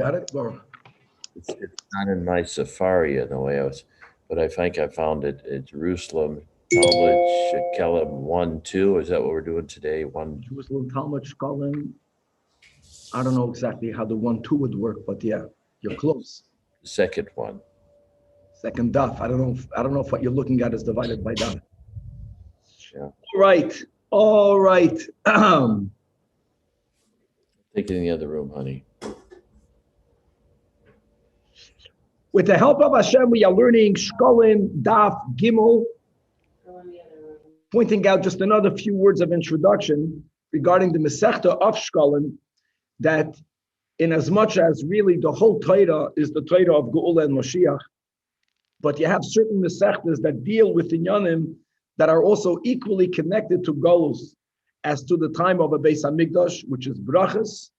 Got it, Laura? It's not in my Safari in the way I was, but I think I found it in Jerusalem, Talmud, Shekalim 1-2. Is that what we're doing today? Jerusalem, Talmud, Shekalim. I don't know exactly how the 1-2 would work, but yeah, you're close. The second one. Second daf. I don't know if what you're looking at is divided by daf. Yeah. All right. Take it in the other room, honey. With the help of Hashem, we are learning Shekalim, Daf, Gimel, pointing out just another few words of introduction regarding the Masechta of Shekalim, that in as much as really the whole Torah is the Torah of Geula and Moshiach, but you have certain Masechtas that deal with Inyanim that are also equally connected to Golus as to the time of a Beis HaMikdash, which is Brachas,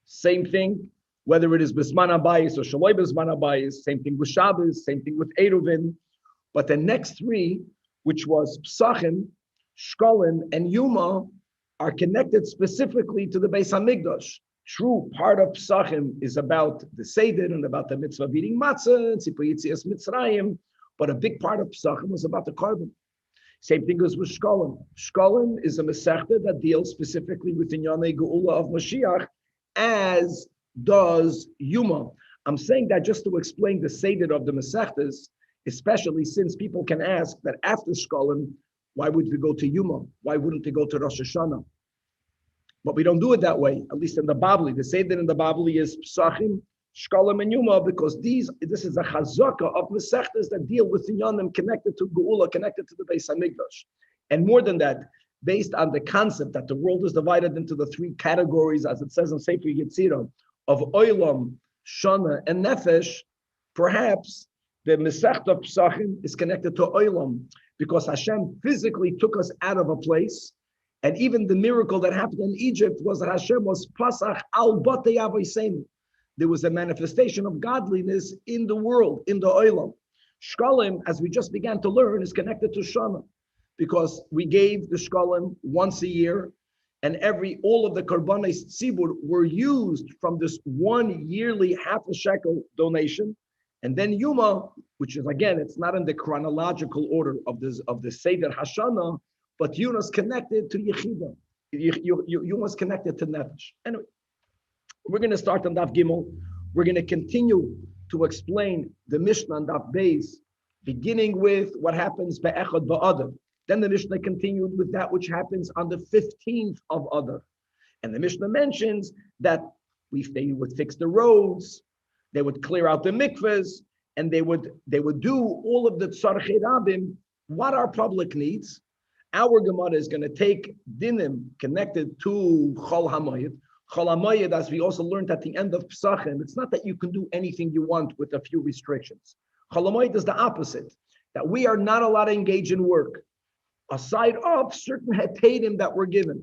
same thing. Whether it is Bisman HaBayis or Shaloi Bisman HaBayis, same thing with Shabbos, same thing with Eruvin. But the next three, which was Psachim, Shekalim, and Yuma, are connected specifically to the Beis HaMikdash. True, part of Psachim is about the Seder and about the mitzvah of eating matzah, Tzipur Yitzias Mitzrayim, but a big part of Psachim was about the carbon. Same thing goes with Shekalim. Shekalim is a Masechta that deals specifically with the Inyanei Geula of Mashiach, as does Yuma. I'm saying that just to explain the Seder of the Masechtas, especially since people can ask that after Shekalim, why would we go to Yuma? Why wouldn't we go to Rosh Hashanah? But we don't do it that way, at least in the Babli. The Seder in the Babli is Psachim, Shekalim, and Yuma, because this is a chazaka of Masechtas that deal with Inyanim connected to Geula, connected to the Beis HaMikdash. And more than that, based on the concept that the world is divided into the three categories, as it says in Sefer Yetzirah, of Olam, Shana, and Nefesh, perhaps the Masechta of Psachim is connected to Olam, because Hashem physically took us out of a place, and even the miracle that happened in Egypt was that Hashem was Pasach al Batei Avoseinu. There was a manifestation of godliness in the world, in the Olam. Shekalim, as we just began to learn, is connected to Shana, because we gave the Shekalim once a year, and all of the Karbanos Tzibur were used from this one yearly half a shekel donation. And then Yuma, which is, again, it's not in the chronological order of the Seder Hashanah, but Yuma's connected to Yechida. Yuma's connected to Nefesh. Anyway, we're going to start on Daf Gimel. We're going to continue to explain the Mishnah on Daf Beis, beginning with what happens Be'echad Ba'adar. Then the Mishnah continued with that which happens on the 15th of Adar. And the Mishnah mentions that they would fix the roads, they would clear out the mikvahs, and they would do all of the tzarchei rabim, what are public needs. Our Gemara is going to take dinim connected to Chol HaMoyed. Chol HaMoyed, as we also learned at the end of Pesachim, it's not that you can do anything you want with a few restrictions. Chol HaMoyed is the opposite, that we are not allowed to engage in work aside of certain hetadim that were given.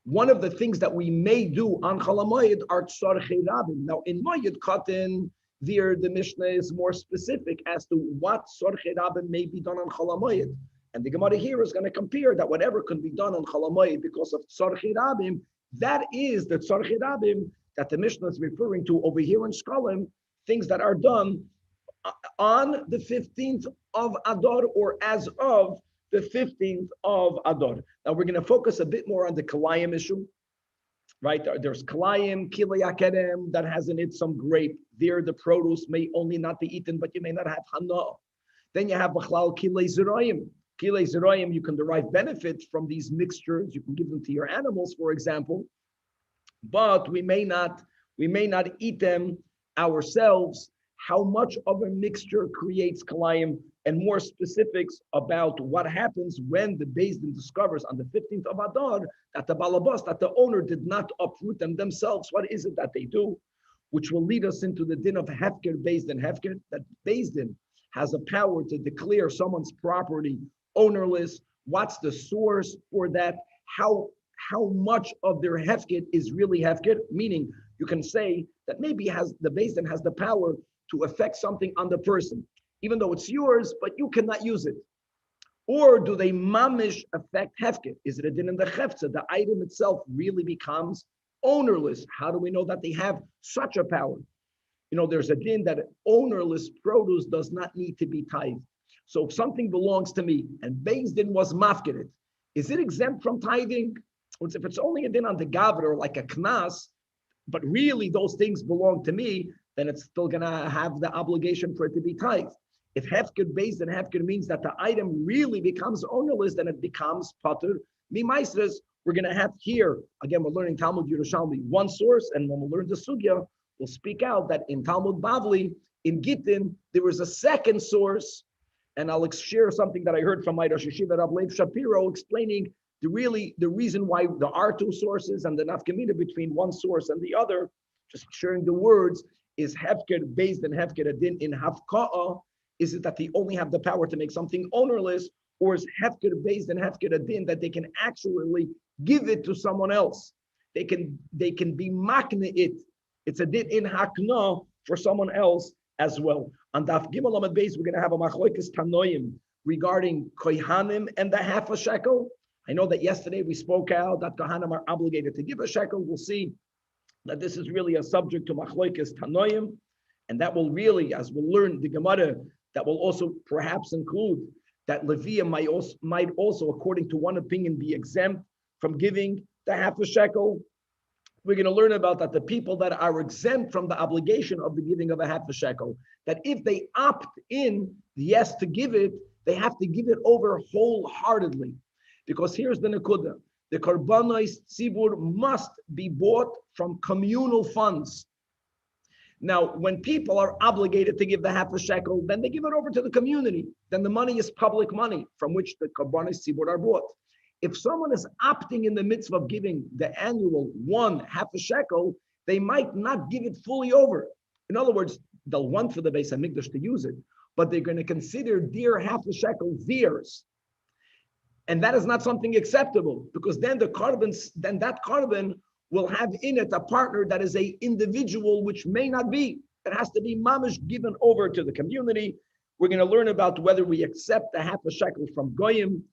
One of the things that we may do on Chol HaMoyed are tzarchei rabim. Now, in Moyed Katan, there the Mishnah is more specific as to what tzarchei rabim may be done on Chol HaMoyed. And the Gemara here is going to compare that whatever can be done on Chol HaMoyed because of tzarchei rabim, that is the tzarchei rabim that the Mishnah is referring to over here in Shekalim, things that are done on the 15th of Adar or as of the 15th of Adar. Now we're going to focus a bit more on the Kalayim issue, right? There's Kalayim, Kilei Akedem, that has in it some grape. There the produce may only not be eaten, but you may not have Hana. Then you have Bachlal Kilei Zerayim. Kilei Zerayim, you can derive benefit from these mixtures. You can give them to your animals, for example, but we may not eat them ourselves. How much of a mixture creates Kalayim, and more specifics about what happens when the Beis Din discovers on the 15th of Adar that the balabas, that the owner did not uproot them themselves. What is it that they do? Which will lead us into the din of Hefker, Beis Din Hefker, that Beis Din has a power to declare someone's property ownerless. What's the source for that? How much of their Hefker is really Hefker? Meaning, you can say that maybe the Beis Din has the power to affect something on the person, even though it's yours, but you cannot use it. Or do they mamish affect hefker? Is it a din in the hefza? The item itself really becomes ownerless. How do we know that they have such a power? There's a din that ownerless produce does not need to be tithed. So if something belongs to me and Beis Din was mafked, is it exempt from tithing? If it's only a din on the gavra, like a knas, but really those things belong to me, then it's still gonna have the obligation for it to be tithed. If hefker Beis Din hefker means that the item really becomes ownerless, then it becomes patur mimaisres. We're gonna have here, again, we're learning Talmud Yerushalmi, one source, and when we learn the sugya, we'll speak out that in Talmud Bavli, in Gittin, there was a second source, and I'll share something that I heard from my Rosh Yeshiva, Rav Leib Shapiro, explaining the reason why there are two sources and the nafkamina between one source and the other, just sharing the words, is hefker based in hefker adin in hafka'a. Is it that they only have the power to make something ownerless, or is hefker based in hefker adin that they can actually give it to someone else? They can be makne it. It's a din in hakna for someone else as well. On Daf Gimel Amud Beis, we're going to have a machlokes tanoim regarding kohanim and the half a shekel. I know that yesterday we spoke out that kohanim are obligated to give a shekel. We'll see that this is really a subject to machlokes tanoim, and that will really, as we'll learn the Gemara, that will also perhaps include that Leviah might also, according to one opinion, be exempt from giving the half a shekel. We're going to learn about that the people that are exempt from the obligation of the giving of a half a shekel, that if they opt in, yes, to give it, they have to give it over wholeheartedly. Because here's the nekuda. The korbanos tzibur must be bought from communal funds. Now, when people are obligated to give the half a shekel, then they give it over to the community. Then the money is public money from which the korbanos tzibur are bought. If someone is opting in the mitzvah of giving the annual half a shekel, they might not give it fully over. In other words, they'll want for the Beis HaMikdash to use it, but they're going to consider their half a shekel theirs. And that is not something acceptable, because then that korban will have in it a partner that is an individual, which may not be. It has to be mamish given over to the community. We're going to learn about whether we accept the half a shekel from goyim,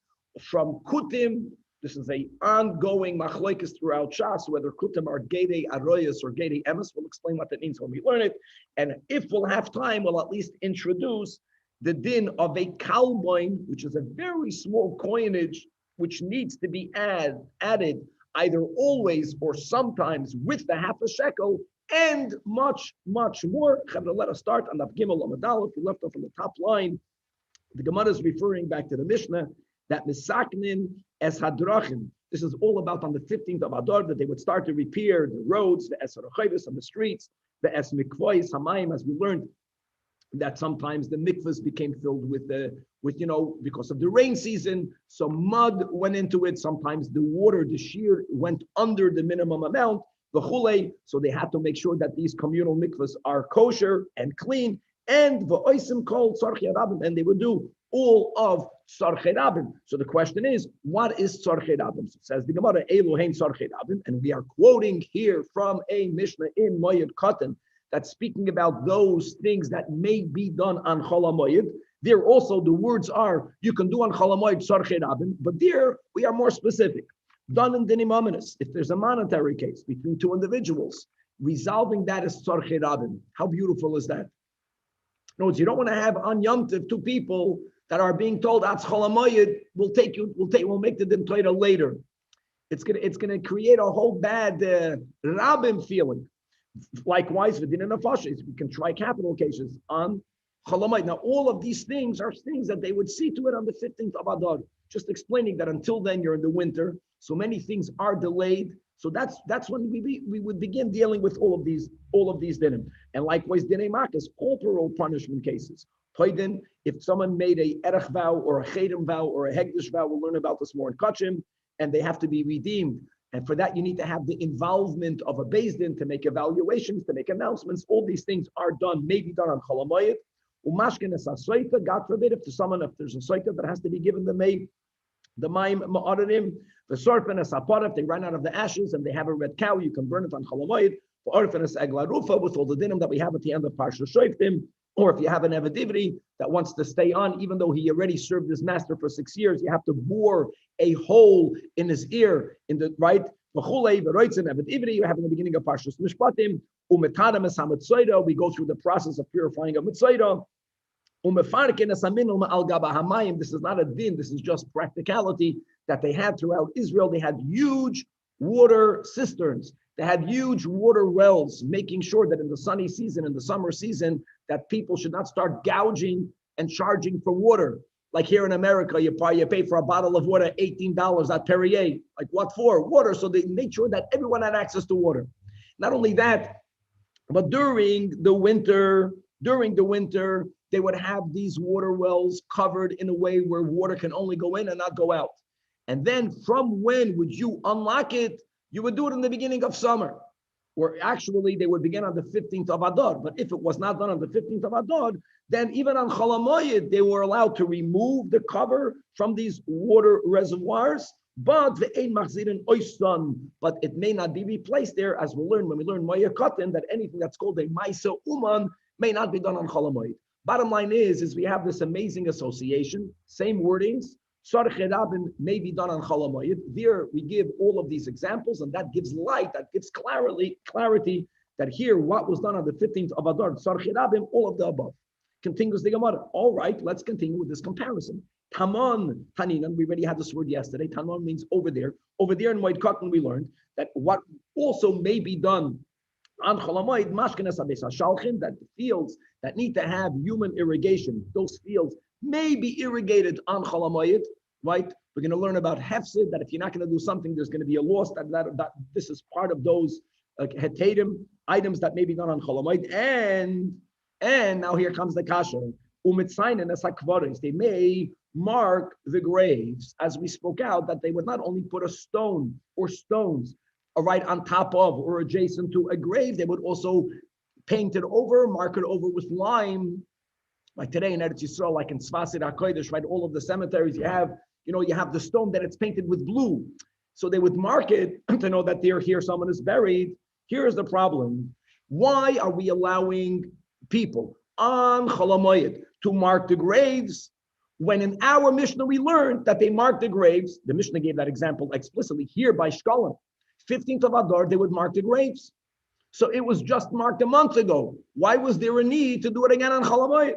from kutim. This is an ongoing machlokes throughout Shas, whether kutim are gedei aroyas or gedei emes. We'll explain what that means when we learn it. And if we'll have time, we'll at least introduce the din of a kalboin, which is a very small coinage, which needs to be added either always or sometimes with the half a shekel, and much, much more. Let us start on the Gimel Amud Aleph. We left off on the top line. The Gemara is referring back to the Mishnah that misaknin es hadrachim. This is all about on the 15th of Adar that they would start to repair the roads, the es harachayvus on the streets, the es mikvois hamayim, as we learned that sometimes the mikvahs became filled with because of the rain season, some mud went into it. Sometimes the water, the shiur, went under the minimum amount, the chulei. So they had to make sure that these communal mikvahs are kosher and clean. And v'oisim called tzarchei rabim, and they would do all of tzarchei rabim. So the question is, what is tzarchei rabim? So it says the Gemara, Elohein tzarchei rabim, and we are quoting here from a Mishnah in Moed Katan that's speaking about those things that may be done on Chol HaMoed. There also the words are, you can do on Chol HaMoed tzarchei rabim, but there we are more specific. Done in dinim ominous. If there's a monetary case between two individuals, resolving that is tzarchei rabim. How beautiful is that? In other words, you don't want to have on Yom Tov two people that are being told Atz Chol HaMoed, we'll make the din Torah later. It's gonna create a whole bad rabim feeling. Likewise, within a nefashis, we can try capital cases on Chol HaMoed. Now, all of these things are things that they would see to it on the 15th of Adar. Just explaining that until then you're in the winter, so many things are delayed. So that's when we would begin dealing with all of these dinim. And likewise, dinei makas, corporal punishment cases. Toidin, if someone made a erech vow or a chedim vow or a hegdish vow, we'll learn about this more in Kachim, and they have to be redeemed. And for that, you need to have the involvement of a beis din to make evaluations, to make announcements. All these things are done, may be done on Chol HaMoed. Umashkin es hasoita, God forbid, if there's a soita that has to be given the maim ma'ararim, the sorfen es hapara, if they run out of the ashes and they have a red cow, you can burn it on Chol HaMoed. For orfen es eglarufa, with all the dinim that we have at the end of Parsha Shoftim. Or if you have an Evadivri that wants to stay on, even though he already served his master for 6 years, you have to bore a hole in his ear, V'chulei v'roitzim evet ivri. You have in the beginning of Parshas Mishpatim. Umetadam es hamitzoida. We go through the process of purifying a mitzoida. Umefarkin es haminul al gaba hamayim. This is not a din. This is just practicality that they had throughout Israel. They had huge water cisterns. They had huge water wells, making sure that in the sunny season, in the summer season, that people should not start gouging and charging for water. Like here in America, you pay for a bottle of water $18 at Perrier. Like what for? Water. So they made sure that everyone had access to water. Not only that, but during the winter, they would have these water wells covered in a way where water can only go in and not go out. And then from when would you unlock it? You would do it in the beginning of summer, or actually they would begin on the 15th of Adar. But if it was not done on the 15th of Adar, then even on Chol HaMoed, they were allowed to remove the cover from these water reservoirs, but it may not be replaced there, as we'll learn when we learn Maya Katan, that anything that's called a Maisa Uman may not be done on Chol HaMoed. Bottom line is we have this amazing association, same wordings. Sarch Rabin may be done on Chol HaMoed. There we give all of these examples, and that gives light, that gives clarity that here what was done on the 15th of Adar, Sarch Rabin, all of the above. Continues the Gemara. All right, let's continue with this comparison. Taman, Taninan, we already had this word yesterday. Taman means over there. Over there in Moed Katan, we learned that what also may be done on Chol HaMoed, Mashkenas HaBeis HaShalchin, that the fields that need to have human irrigation, those fields may be irrigated on Chol HaMoed, right? We're going to learn about Hefsid, that if you're not going to do something, there's going to be a loss, that this is part of those hetadim, items that may be done on Chol HaMoed. And now here comes the kasha. They may mark the graves, as we spoke out, that they would not only put a stone or stones right on top of or adjacent to a grave, they would also paint it over, mark it over with lime. Like today in Eretz Yisrael, like in Svasid HaKodesh, right? All of the cemeteries you have the stone that it's painted with blue. So they would mark it to know that here someone is buried. Here's the problem. Why are we allowing people on Chol HaMoed to mark the graves when in our Mishnah we learned that they marked the graves? The Mishnah gave that example explicitly here by Shekalim. 15th of Adar, they would mark the graves. So it was just marked a month ago. Why was there a need to do it again on Chol HaMoed?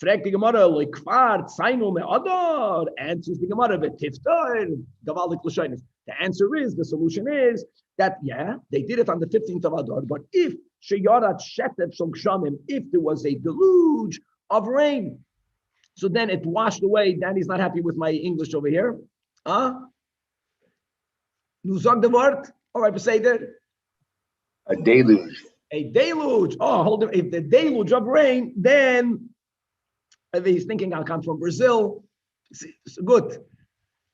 Fragt die Gemara, lekvar tzainu me'adar. Answers the Gemara, v'tiftar gavaldik l'shaynis. The answer is, the solution is that, yeah, they did it on the 15th of Adar, but if sheyarat shetef shel gshamim, if there was a deluge of rain, so then it washed away. Danny's not happy with my English over here. Nu sag the word. All right, say that. A deluge. A deluge. Oh, hold on. If the deluge of rain, then he's thinking I'll come from Brazil. It's good.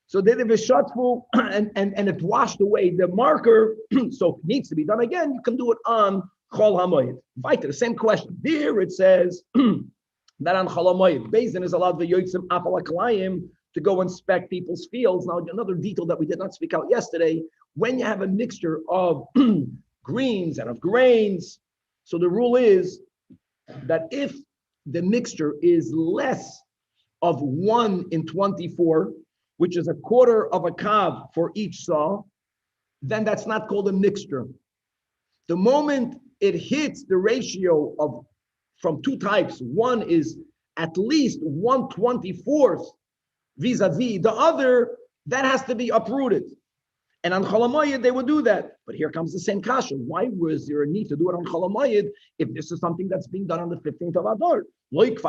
So they did a shotful and it washed away the marker. So if it needs to be done again, you can do it on Chol HaMoed. Weiter, the same question. There it says that on Chol HaMoed, Beis Din is allowed the yotzim apal haklayim to go inspect people's fields. Now, another detail that we did not speak out yesterday, when you have a mixture of greens and of grains, so the rule is that if the mixture is less of 1 in 24, which is a quarter of a kav for each saw, then that's not called a mixture. The moment it hits the ratio of from two types, one is at least 1/24 vis-a-vis the other, that has to be uprooted. And on Chol HaMoed, they would do that. But here comes the same kasha. Why was there a need to do it on Chol HaMoed if this is something that's being done on the 15th of Adar? Answers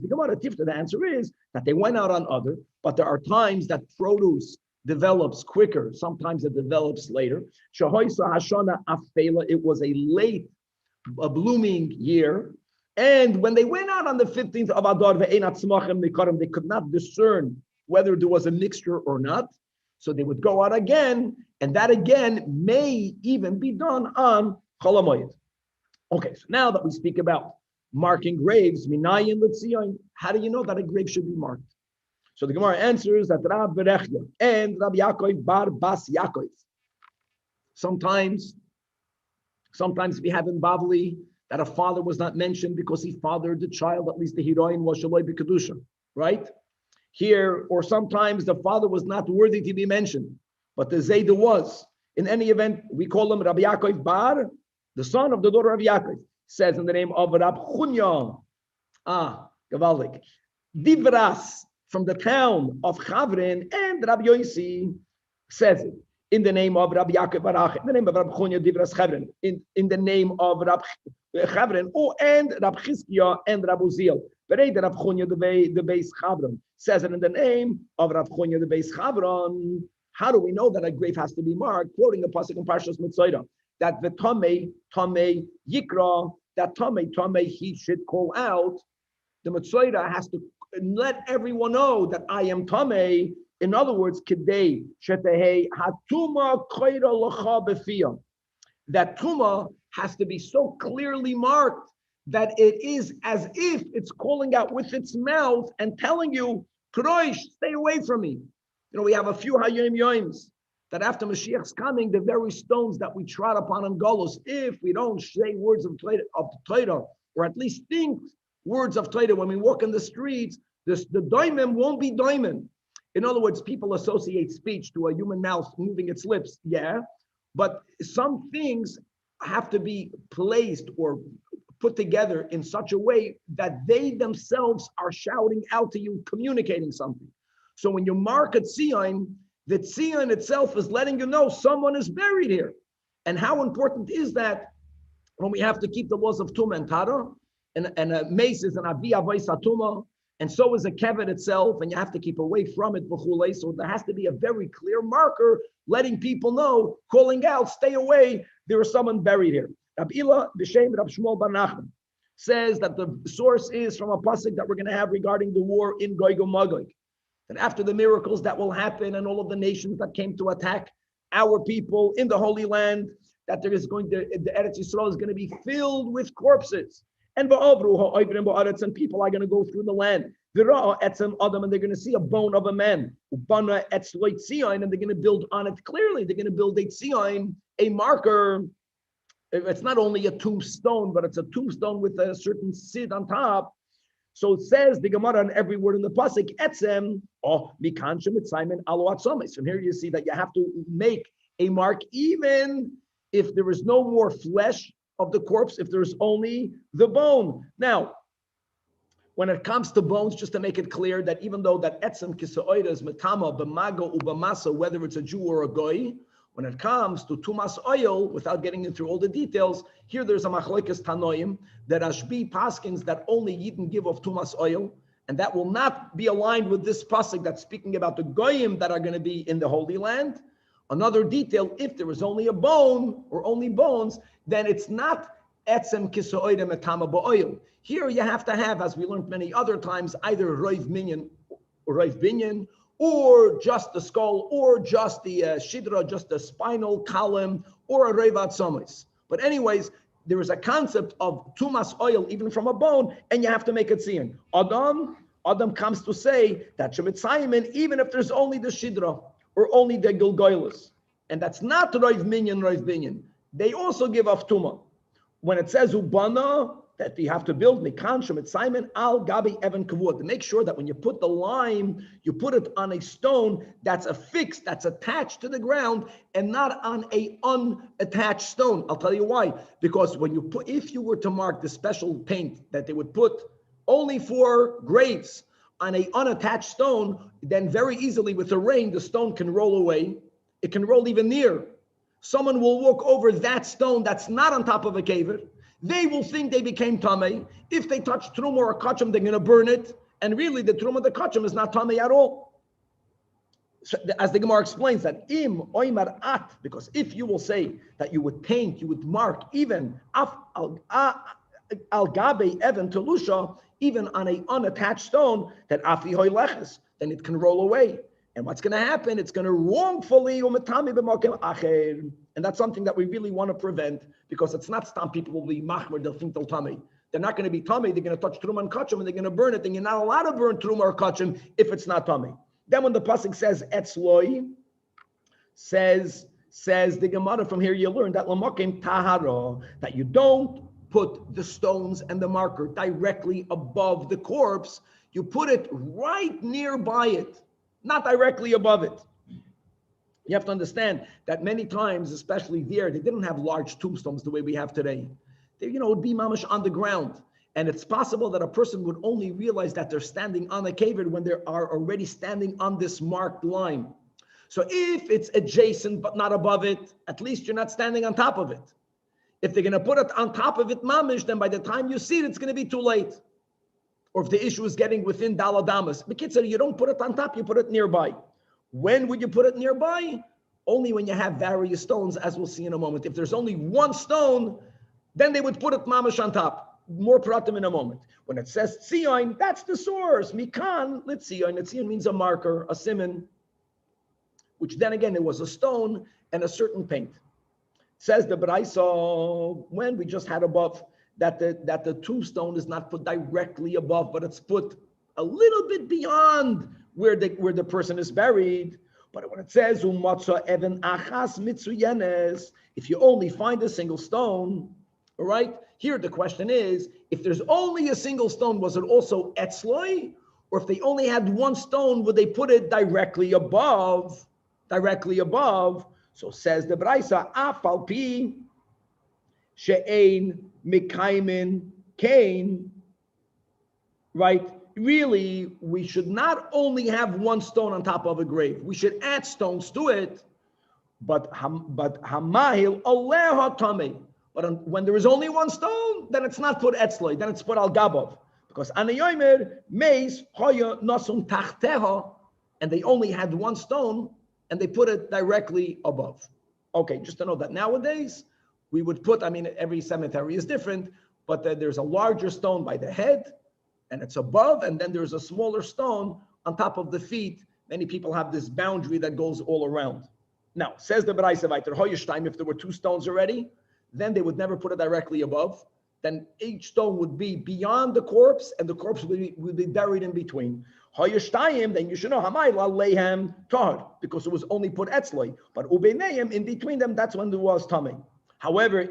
the Gemara. The answer is that they went out on Adar, but there are times that produce develops quicker. Sometimes it develops later. It was a late blooming year. And when they went out on the 15th of Adar, they could not discern whether there was a mixture or not. So they would go out again, and that again may even be done on Chol HaMoed. Okay, so now that we speak about marking graves, minayin l'tzion, how do you know that a grave should be marked? So the Gemara answers that Rab Berechya and Rabbi Yaakov bar Bas Yaakov. Sometimes we have in Bavli that a father was not mentioned because he fathered the child, at least the heroine was Shaloi B'Kedusha, right? Here, or sometimes the father was not worthy to be mentioned. but the Zayda was. In any event, we call him Rabbi Yaakov Bar, the son of the daughter of Yaakov. Says in the name of Rab Chunya. Gavaldik. Divras, from the town of Chavrin, and Rabbi Yosi says it in the name of Rabbi Yaakov Barach, in the name of Rabbi Chunya Divras Chavrin, in the name of Rabbi Chavrin, and Rabbi Chizkiah and Rabbi Uziel. But Rabbi Chunya the base Chavrin says it in the name of Rabbi Chunya the base Chavrin. How do we know that a grave has to be marked? Quoting a pasuk in Parshas Mitzvah, that the Tamei Yikra, that Tamei he should call out. The Mitzvah has to let everyone know that I am Tamei. In other words, Kedei Shetehei Hatuma Koira Lacha Befiyah. That Tuma has to be so clearly marked that it is as if it's calling out with its mouth and telling you, Kroish, stay away from me. You know, we have a few Hayom Yoims that after Mashiach's coming, the very stones that we trod upon in Golos, if we don't say words of Torah, or at least think words of Torah when we walk in the streets, the doimim won't be doimim. In other words, people associate speech to a human mouth moving its lips, yeah, but some things have to be placed or put together in such a way that they themselves are shouting out to you, communicating something. So when you mark a tzion, the tzion itself is letting you know someone is buried here. And how important is that when we have to keep the laws of Tumah and Tara, and a mace is an Avi Avos Tumah, and so is a kevet itself, and you have to keep away from it. So there has to be a very clear marker letting people know, calling out, stay away, there is someone buried here. Rabbi Ila B'Shem Rab Shmuel Bar Nachman says that the source is from a pasuk that we're going to have regarding the war in Gog and Magog. That after the miracles that will happen and all of the nations that came to attack our people in the Holy Land, that there is going to, the Eretz Yisrael is going to be filled with corpses. And people are going to go through the land. And they're going to see a bone of a man. And they're going to build on it clearly. They're going to build a tzion, a marker. It's not only a tombstone, but it's a tombstone with a certain sid on top. So it says the Gemara on every word in the pasuk, etzem, mikanshem mitzaymen alo atzomis. From here you see that you have to make a mark even if there is no more flesh of the corpse, if there's only the bone. Now, when it comes to bones, just to make it clear that even though that etzem kisa'oida is metama b'mago ubamasa, whether it's a Jew or a goy, when it comes to tumas oil, without getting into all the details, here there's a machlokes tanoim that Ashbi paskins that only Yidden give of tumas oil, and that will not be aligned with this pasuk that's speaking about the goyim that are going to be in the Holy Land. Another detail, if there is only a bone or only bones, then it's not etzem kisoide metama ba'oil. Here you have to have, as we learned many other times, either roiv minyan or roiv binyan, or just the skull, or just the shidra, just the spinal column, or a revat somis. But anyways, there is a concept of tumas oil, even from a bone, and you have to make it tzion. Adam comes to say that shemitzayim, even if there's only the shidra, or only the gilgoilus, and that's not roiv minyan, roiv binyan. They also give off tuma. When it says ubana, that you have to build mikan shemitzayim al gabi evan kavud, to make sure that when you put the lime, you put it on a stone that's affixed, that's attached to the ground, and not on a unattached stone. I'll tell you why. Because when you put, if you were to mark the special paint that they would put only for graves on a unattached stone, then very easily with the rain, the stone can roll away. It can roll even near. Someone will walk over that stone that's not on top of a kever. They will think they became tamei. If they touch truma or kachim, they're going to burn it. And really, the truma, the kachim is not tamei at all. So, as the Gemara explains that im oimar at, because if you will say that you would paint, you would mark even al gabe even telusha, even on an unattached stone, that afi hoy leches, then it can roll away. And what's going to happen? It's going to wrongfully, and that's something that we really want to prevent, because it's not stam people will be machmer, they'll think they'll tummy. They're not going to be tummy, they're going to touch truma and kachim, and they're going to burn it, and you're not allowed to burn truma or kachim if it's not tummy. Then when the pasuk says etzloi, says the Gemara, from here you learn that lamokim tahara, that you don't put the stones and the marker directly above the corpse, you put it right nearby it. Not directly above it. You have to understand that many times, especially there, they didn't have large tombstones the way we have today. They, it would be mamash on the ground. And it's possible that a person would only realize that they're standing on a caver when they are already standing on this marked line. So if it's adjacent but not above it, at least you're not standing on top of it. If they're going to put it on top of it mamish, then by the time you see it, it's going to be too late. Or if the issue is getting within daladamas. B'kitzur, you don't put it on top, you put it nearby. When would you put it nearby? Only when you have various stones, as we'll see in a moment. If there's only one stone, then they would put it mamish on top. More pratim in a moment. When it says tzion, that's the source. Mikan, litzion. Litzion means a marker, a siman, which then again, it was a stone and a certain paint. Says the Braisa, when we just had above, that the tombstone is not put directly above, but it's put a little bit beyond where the person is buried. But when it says umatza even achas mitzuyenes, if you only find a single stone, all right. Here the question is, if there's only a single stone, was it also etzloi? Or if they only had one stone, would they put it directly above? Directly above. So says the Braisa, afal pi she'ein mikaimin kain. Right? Really, we should not only have one stone on top of a grave. We should add stones to it. But hamahil aleha tamei. But when there is only one stone, then it's not put etzloi, then it's put al gabav. Because anayomer meis hoya nasum tachteha, and they only had one stone, and they put it directly above. Okay, just to know that nowadays, we would put, every cemetery is different, but there's a larger stone by the head, and it's above, and then there's a smaller stone on top of the feet. Many people have this boundary that goes all around. Now, says the Braisa weiter, hoyeshtaim, if there were two stones already, then they would never put it directly above. Then each stone would be beyond the corpse, and the corpse would be buried in between. Hoyeshtayim, then you should know Hamayla Lehem Tahar, because it was only put etzloi. But Ubeinayim, in between them, that's when there was Tamei. However, if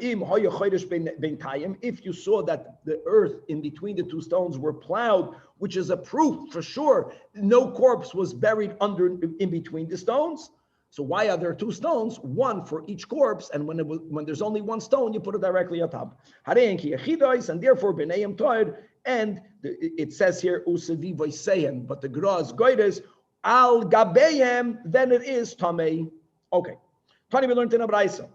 you saw that the earth in between the two stones were plowed, which is a proof for sure, no corpse was buried in between the stones. So why are there two stones? One for each corpse, and when there's only one stone, you put it directly on top. And therefore, b'neiim toed, and it says here usavi v'sehem, but the gra is goydes al gabeyem, then it is tamei. Okay, Tani, we learned in a Braisa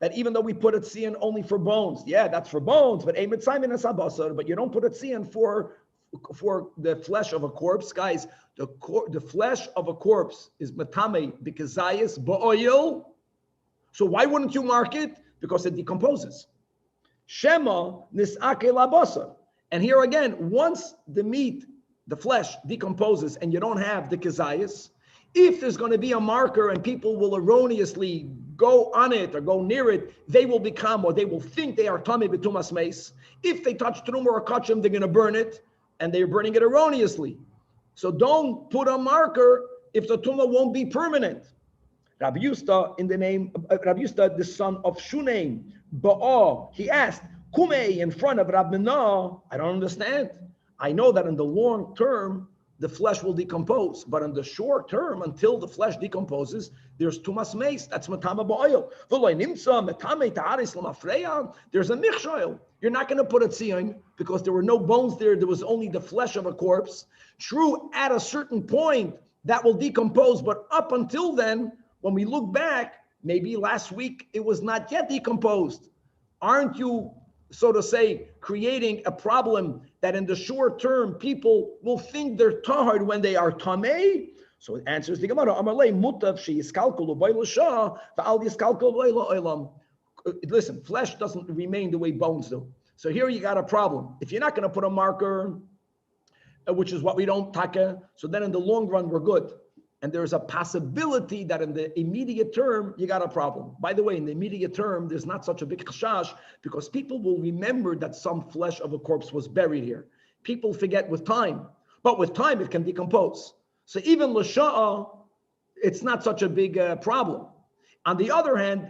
that even though we put it tzion only for bones, yeah, that's for bones, but but you don't put it tzion for the flesh of a corpse, guys. The flesh of a corpse is matame because zayis ba'oil. So why wouldn't you mark it? Because it decomposes. Shema nisake labasa. And here again, once the meat, the flesh decomposes and you don't have the kazayis, if there's going to be a marker and people will erroneously go on it or go near it, they will become, or they will think they are tamei b'tumas meis. If they touch truma or kachim, they're going to burn it, and they're burning it erroneously. So don't put a marker if the tumah won't be permanent. Rabbi Yusta, the son of Shunaim, Ba'ah, he asked, Kumei in front of Rabbi Menah, I don't understand. I know that in the long term, the flesh will decompose, but in the short term, until the flesh decomposes, there's tumas meis, that's matama ba'oil. There's a michshoil. You're not going to put a tzion because there were no bones there. There was only the flesh of a corpse. True, at a certain point, that will decompose. But up until then, when we look back, maybe last week, it was not yet decomposed. Aren't you, so to say, creating a problem that in the short term, people will think they're tahard when they are tamei? So it answers the Gemara. Amalei mutav she'yiskalkulu b'oil shah v'al yiskalkulu b'oil oilam. Listen, flesh doesn't remain the way bones do. So here you got a problem. If you're not going to put a marker, which is what we don't taka, so then in the long run, we're good. And there's a possibility that in the immediate term, you got a problem. By the way, in the immediate term, there's not such a big chashash because people will remember that some flesh of a corpse was buried here. People forget with time, but with time, it can decompose. So even l'sha'a, it's not such a big problem. On the other hand,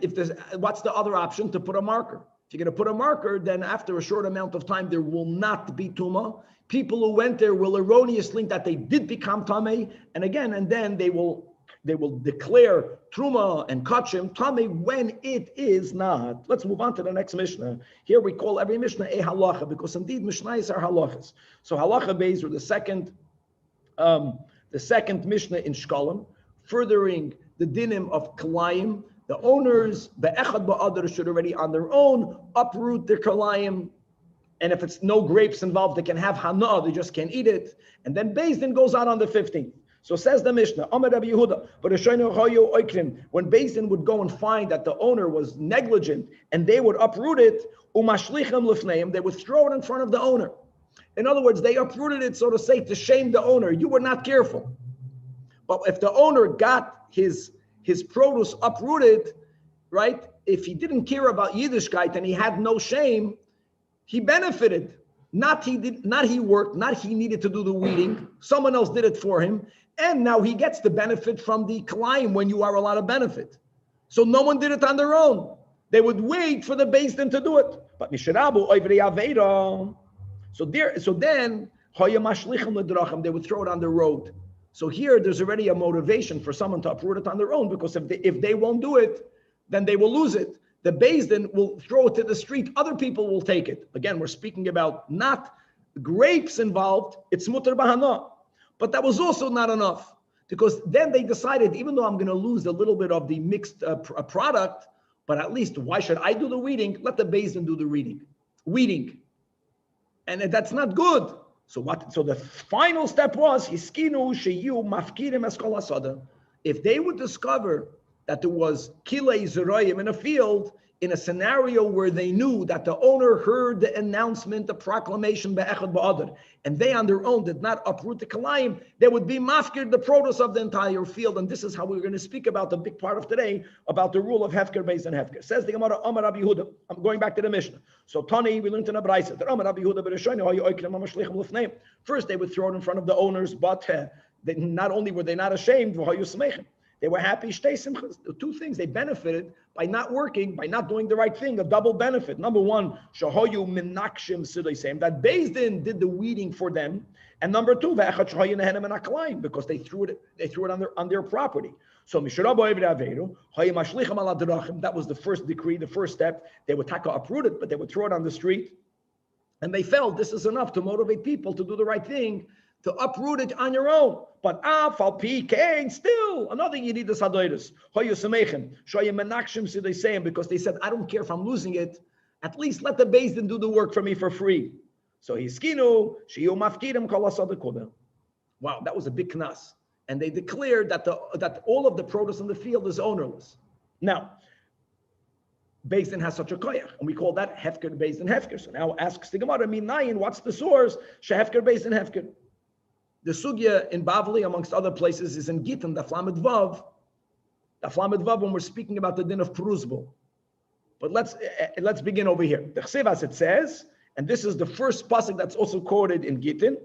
what's the other option? To put a marker. If you're going to put a marker, then after a short amount of time, there will not be tumah. People who went there will erroneously think that they did become tamei, and then they will They will declare truma and kachim tame when it is not. Let's move on to the next Mishnah. Here we call every Mishnah a halacha because indeed Mishnahs are halachas. So halacha beis, or the second Mishnah in Shekalim, furthering the dinim of kalayim. The owners, be'echad ba'adar, should already on their own uproot their kalayim. And if it's no grapes involved, they can have hana, they just can't eat it. And then beis din goes out on the 15th. So says the Mishnah, Amar Rabbi Yehuda, when beis din would go and find that the owner was negligent and they would uproot it, umashlichem lifneim, they would throw it in front of the owner. In other words, they uprooted it, so to say, to shame the owner. You were not careful. But if the owner got his produce uprooted, right? If he didn't care about Yiddishkeit and he had no shame, he benefited. Not he worked, not he needed to do the weeding. Someone else did it for him. And now he gets the benefit from the kalayim when you are allowed to benefit. So no one did it on their own. They would wait for the beis din to do it. But Mishrabu oivri aveira. So then they would throw it on the road. So here there's already a motivation for someone to uproot it on their own, because if they won't do it, then they will lose it. The beis din will throw it to the street. Other people will take it. Again, we're speaking about not grapes involved. It's mutar bahana. But that was also not enough, because then they decided, even though I'm going to lose a little bit of the mixed product, but at least why should I do the weeding? Let the beis din do the weeding. And that's not good. So what? So the final step was hiskinu sheyu mafkirim eskol hasada. If they would discover that there was kilei zerayim in a field, in a scenario where they knew that the owner heard the announcement, the proclamation be'echad ba'adar, and they on their own did not uproot the kalayim, they would be mafkir, the produce of the entire field. And this is how we're going to speak about the big part of today, about the rule of hefker based on hefker. Says the Gemara, Amar Rabbi Yehuda. I'm going back to the Mishnah. So Tani, we learned in a brayso that Amar Rabbi Yehuda b'rishono hayu oikrim hamashlichim l'fneim. First, they would throw it in front of the owners, but not only were they not ashamed, v'hayu smeichim. They were happy. Two things. They benefited by not working, by not doing the right thing, a double benefit. Number one, shahoyu minakshim sidayseim, that beis din did the weeding for them. And number two, because they threw it on their property. So that was the first decree, the first step. They would uproot it, but they would throw it on the street. And they felt this is enough to motivate people to do the right thing, to uproot it on your own. But still another you need the sadoiris. Because they said, I don't care if I'm losing it. At least let the beis din do the work for me for free. So hiskinu shiu mafkirim kol hasada. Wow, that was a big knas. And they declared that all of the produce in the field is ownerless. Now, beis din has such a koyach, and we call that hefker beis din hefker. So now asks the Gemara, minayin, what's the source? Shehefker beis din hefker. The sugya in Bavli, amongst other places, is in Gittin, the Flamed Vav. The Flamed Vav, when we're speaking about the din of Peruzbul. But let's begin over here. The Chsivas, it says, and this is the first pasuk that's also quoted in Gittin,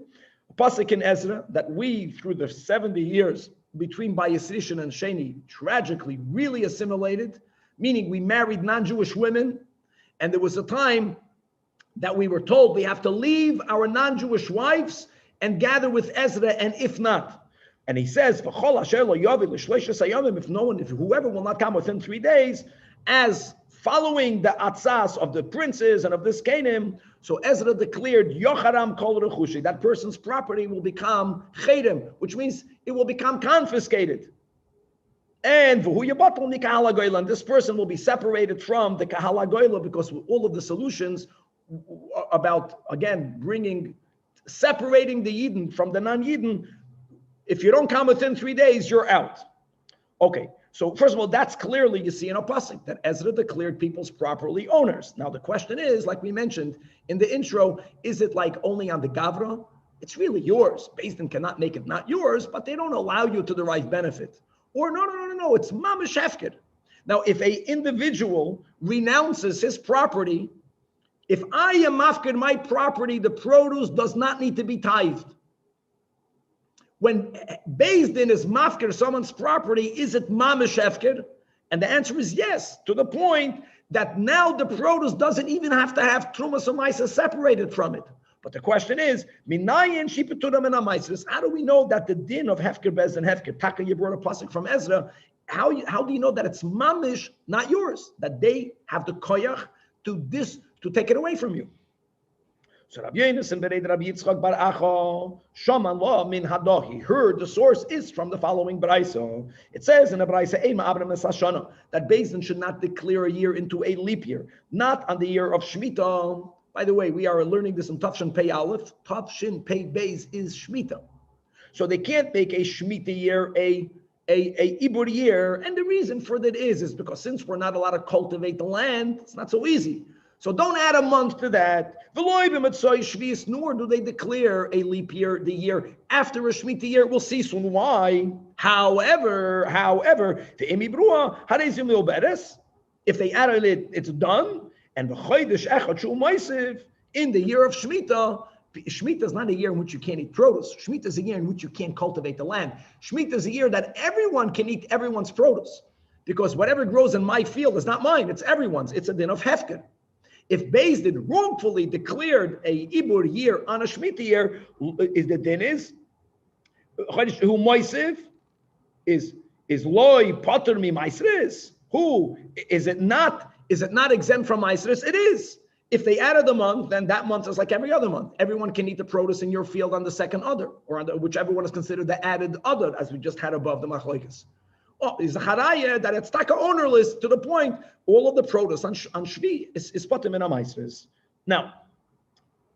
a pasuk in Ezra, that we, through the 70 years between Bayis Rishon and Sheni, tragically really assimilated, meaning we married non-Jewish women, and there was a time that we were told we have to leave our non-Jewish wives and gather with Ezra, and if not, and he says, if whoever will not come within 3 days, as following the atzas of the princes and of this Kenim, so Ezra declared, Yocharam kol rechushi, that person's property will become chedem, which means it will become confiscated. And this person will be separated from the kahal hagoyla, because all of the solutions about, again, separating the Yidden from the non-Yidden, if you don't come within 3 days, you're out. Okay, so first of all, that's clearly, you see in a pasuk, that Ezra declared people's properly owners. Now the question is, like we mentioned in the intro, is it like only on the Gavra? It's really yours. Beis din cannot make it not yours, but they don't allow you to derive benefit. Or no, it's mamash hefker. Now, if an individual renounces his property, if I am mafkir my property, the produce does not need to be tithed. When beis din is mafkir someone's property, is it mamash hefker? And the answer is yes, to the point that now the produce doesn't even have to have trumas or maisa separated from it. But the question is, minayin shipeturam and amaisris. How do we know that the din of hefker bez and hefker? Taka, you brought a pasuk from Ezra. How do you know that it's mamish, not yours? That they have the koyach to take it away from you. So Rabbi Yonasan bereid Rabbi Yitzchak bar Acha shaman lo min hado. He heard the source is from the following brayso. It says in the brayso Eima Abram Esashana that Beis Din should not declare a year into a leap year, not on the year of Shemitah. By the way, we are learning this in Tafshin Pei Aleph. Tafshin Pei Beis is Shemitah, so they can't make a Shemitah year a Ibur year, and the reason for that is because since we're not allowed to cultivate the land, it's not so easy. So don't add a month to that. Nor do they declare a leap year the year after a Shemitah year. We'll see soon why. However, the if they add it, it's done. And in the year of Shemitah, Shemitah is not a year in which you can't eat produce. Shemitah is a year in which you can't cultivate the land. Shemitah is a year that everyone can eat everyone's produce. Because whatever grows in my field is not mine, it's everyone's. It's a din of hefker. If Beis Din wrongfully declared a Ibur year on a Shemitah year, is the din who moisiv is loy potter mi maisris. Who is it not? Is it not exempt from maisris? It is. If they added a month, then that month is like every other month. Everyone can eat the produce in your field on the second other, or on whichever one is considered the added other, as we just had above the machlokes. Oh, is a haraya that it's taka ownerless to the point all of the produce on Shvi is patim in amaisres. Now,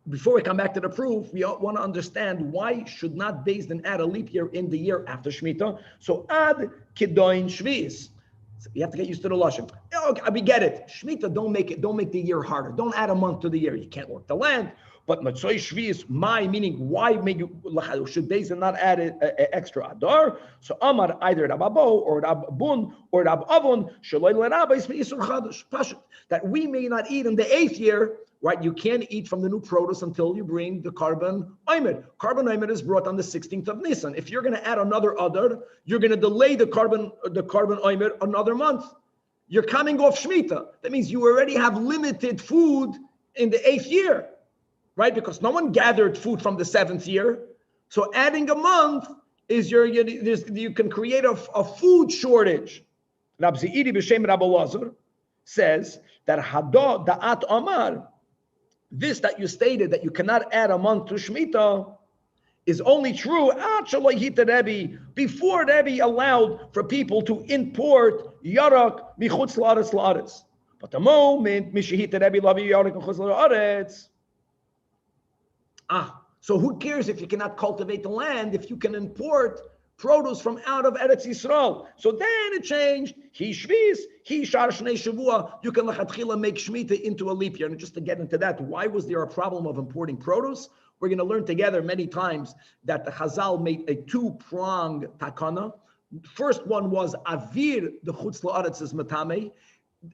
before we come back to the proof, we want to understand why should not Beis Din add a leap year in the year after Shemitah. So add kidoin Shvis. So you have to get used to the lashon. Okay, we get it. Shemitah, don't make the year harder. Don't add a month to the year. You can't work the land. But Matzoi Shvi is my meaning. Why should Beis Din not add an extra adar? So Amar either Rab Abo or Rab Bun or Rab Avon that we may not eat in the 8th year. Right, you can't eat from the new produce until you bring the carbon oimed. Carbon oimed is brought on the 16th of Nisan. If you're going to add another adar, you're going to delay the carbon oimed another month. You're coming off Shemitah. That means you already have limited food in the 8th year. Right, because no one gathered food from the 7th year, so adding a month is you can create a food shortage. Rab Zaidi b'shem Rab Elazar says that Hado Da'at Amar, this that you stated that you cannot add a month to Shemitah, is only true before Rebbe allowed for people to import yarak michutz la'aretz. But the moment mishahita Rebbe lavi yarak michutz la'aretz. So who cares if you cannot cultivate the land if you can import produce from out of Eretz Yisrael? So then it changed. He shvis, he shar shnei shavua. You can lechatchila make Shemitah into a leap year. And just to get into that, why was there a problem of importing produce? We're going to learn together many times that the Chazal made a two-pronged takana. First one was avir the chutz la'aretz is matame.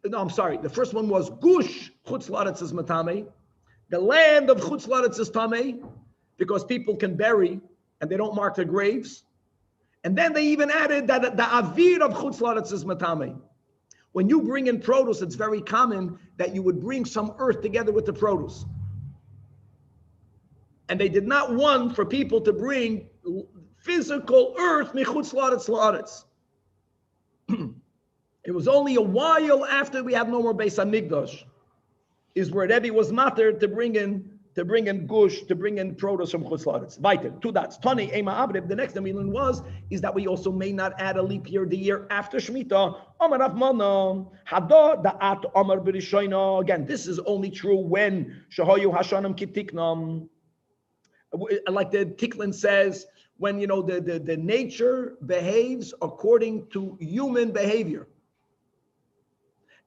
No, I'm sorry. The first one was gush chutz la'aretz is matame. The land of Chutz La'aretz is tamei, because people can bury and they don't mark their graves. And then they even added that the avir of Chutz La'aretz is matamei. When you bring in produce, it's very common that you would bring some earth together with the produce. And they did not want for people to bring physical earth michutz la'aretz. It was only a while after we have no more Beis HaMikdash is where Rebbe was matter to bring in gush, to bring in produce from chutz la'aretz. Weiter, 2 dots. Tani ema abrib. The next amilin is that we also may not add a leap year the year after Shemitah. Amar Rav Mana hada da'at amar b'rishoina. Again, this is only true when shahayu hashanim kitiknam. Like the Tiklin says, when the nature behaves according to human behavior.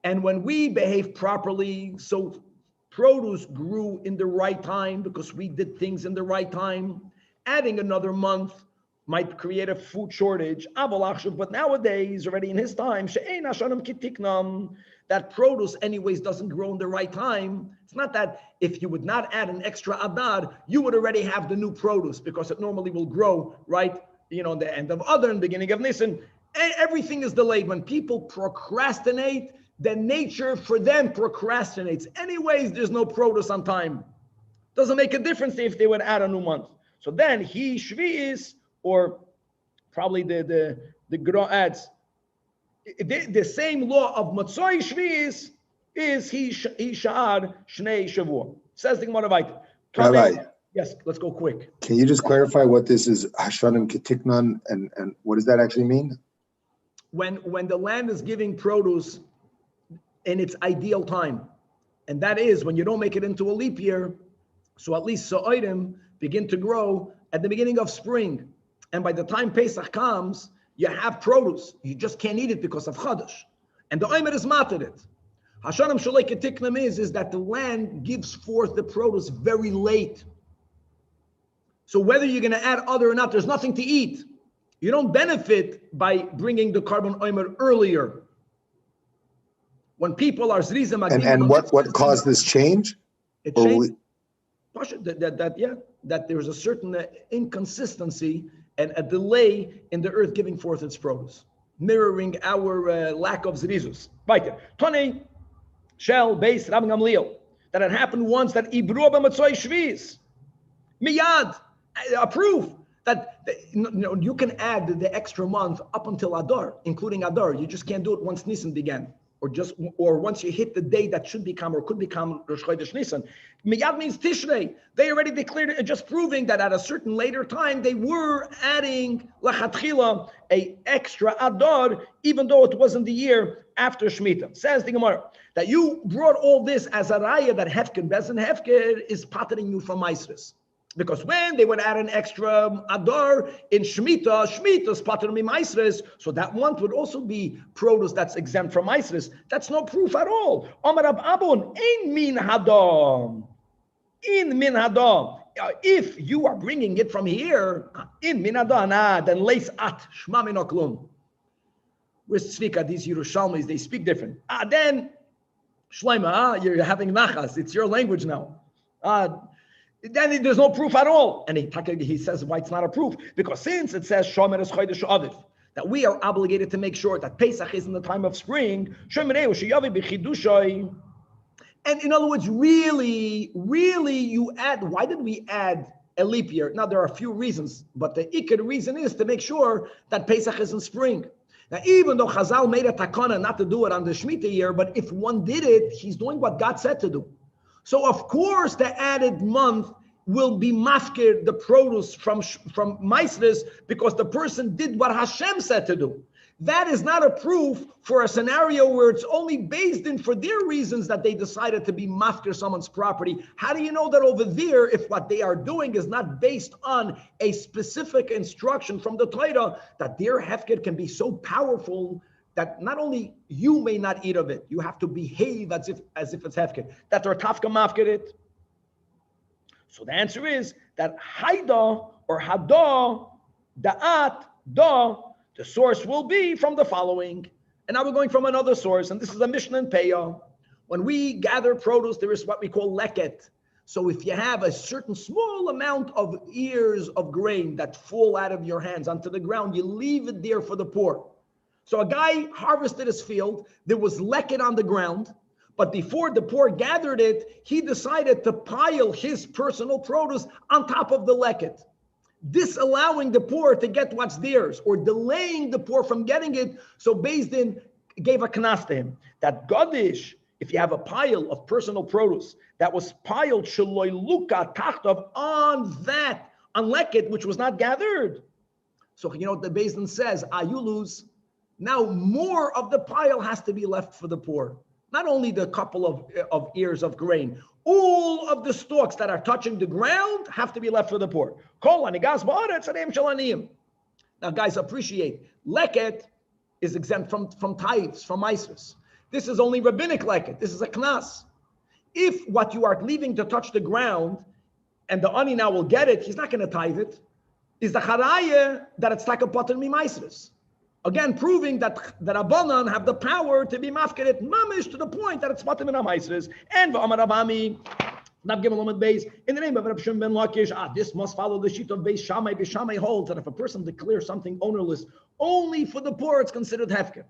And when we behave properly, so produce grew in the right time because we did things in the right time. Adding another month might create a food shortage. But nowadays, already in his time, that produce anyways doesn't grow in the right time. It's not that if you would not add an extra adar, you would already have the new produce because it normally will grow, right? The end of Adar and beginning of Nisan. Everything is delayed. When people procrastinate, the nature for them procrastinates. Anyways, there's no produce on time. Doesn't make a difference if they would add a new month. So then he shvi'is, or probably the Gra adds, the same law of Matzoi shvi'is is he sha'ad shnei shavua. Says the Gemara weiter. Rabbi, Yes, let's go quick. can you just clarify what this is, Hashanim Ketiknan, and what does that actually mean? When the land is giving produce in its ideal time, and that is when you don't make it into a leap year, so at least sa'odim begin to grow at the beginning of spring, and by the time Pesach comes, you have produce. You just can't eat it because of Chadash, and the Omer is mated it. Hashanim Shalei Ketiknam is that the land gives forth the produce very late. So whether you're going to add other or not, there's nothing to eat. You don't benefit by bringing the carbon omer earlier. When people are zrizim, And what caused this change? It changed. That there's a certain inconsistency and a delay in the earth giving forth its produce, mirroring our lack of zrizus. Weiter. Tony, Shell, Beis, Rabbi Gamliel, that had happened once that Ibru b'matzoi shviz. Miyad, a proof that you can add the extra month up until Adar, including Adar. You just can't do it once Nisan began, or once you hit the day that should become or could become Rosh Chodesh Nisan. Miyad means Tishrei. They already declared it, just proving that at a certain later time they were adding lachatchila a extra Adar, even though it wasn't the year after Shemitah. Says the Gemara that you brought all this as a raya that Hefker, Bezin Hefker is patering you from Maisris. Because when they would add an extra Adar in Shemitah's pater mi Maisris, so that month would also be produce that's exempt from Maisris. That's no proof at all. Amar Rab Abun, in min hadam. In min hadam. If you are bringing it from here, in min hadam, then leis at, shma min oklum. Where's Tzvika? These Yerushalmis, they speak different. Then, Shleima, you're having nachas. It's your language now. Then there's no proof at all. And he says why it's not a proof. Because since it says Shomer es Chodesh Aviv, that we are obligated to make sure that Pesach is in the time of spring. And in other words, really you add, why did we add a leap year? Now there are a few reasons, but the ikar reason is to make sure that Pesach is in spring. Now, even though Chazal made a takana not to do it on the Shemitah year, but if one did it, he's doing what God said to do. So, of course, the added month will be mafkir, the produce from Maisris, because the person did what Hashem said to do. That is not a proof for a scenario where it's only based in for their reasons that they decided to be mafkir someone's property. How do you know that over there, if what they are doing is not based on a specific instruction from the Torah, that their hefker can be so powerful that not only you may not eat of it, you have to behave as if it's hefker. That they're tafka mafker it. So the answer is that haida or hada, da'at, da, the source will be from the following. And now we're going from another source, and this is a Mishnah in Peah. When we gather produce, there is what we call leket. So if you have a certain small amount of ears of grain that fall out of your hands onto the ground, you leave it there for the poor. So a guy harvested his field, there was leket on the ground, but before the poor gathered it, he decided to pile his personal produce on top of the leket, disallowing the poor to get what's theirs, or delaying the poor from getting it. So Beis Din gave a knas to him, that Gadish, if you have a pile of personal produce that was piled shaloi luka tachtav on leket, which was not gathered. So you know what the Beis Din says, you lose. Now more of the pile has to be left for the poor. Not only the couple of ears of grain, all of the stalks that are touching the ground have to be left for the poor. Now guys, appreciate, leket is exempt from tithes, from Isis. This is only rabbinic leket. This is a knas. If what you are leaving to touch the ground, and the ani now will get it, he's not going to tithe it, is the charaya that it's like a potter mimaisris. Again, proving that the Rabbanan have the power to be mafkeret mamish to the point that it's potter mimaisris. And v'amar Rabami, in the name of Rabbi Shimon ben Lakish, this must follow the sheet of Beis Shammai. Beis Shammai holds that if a person declares something ownerless only for the poor, it's considered hefker.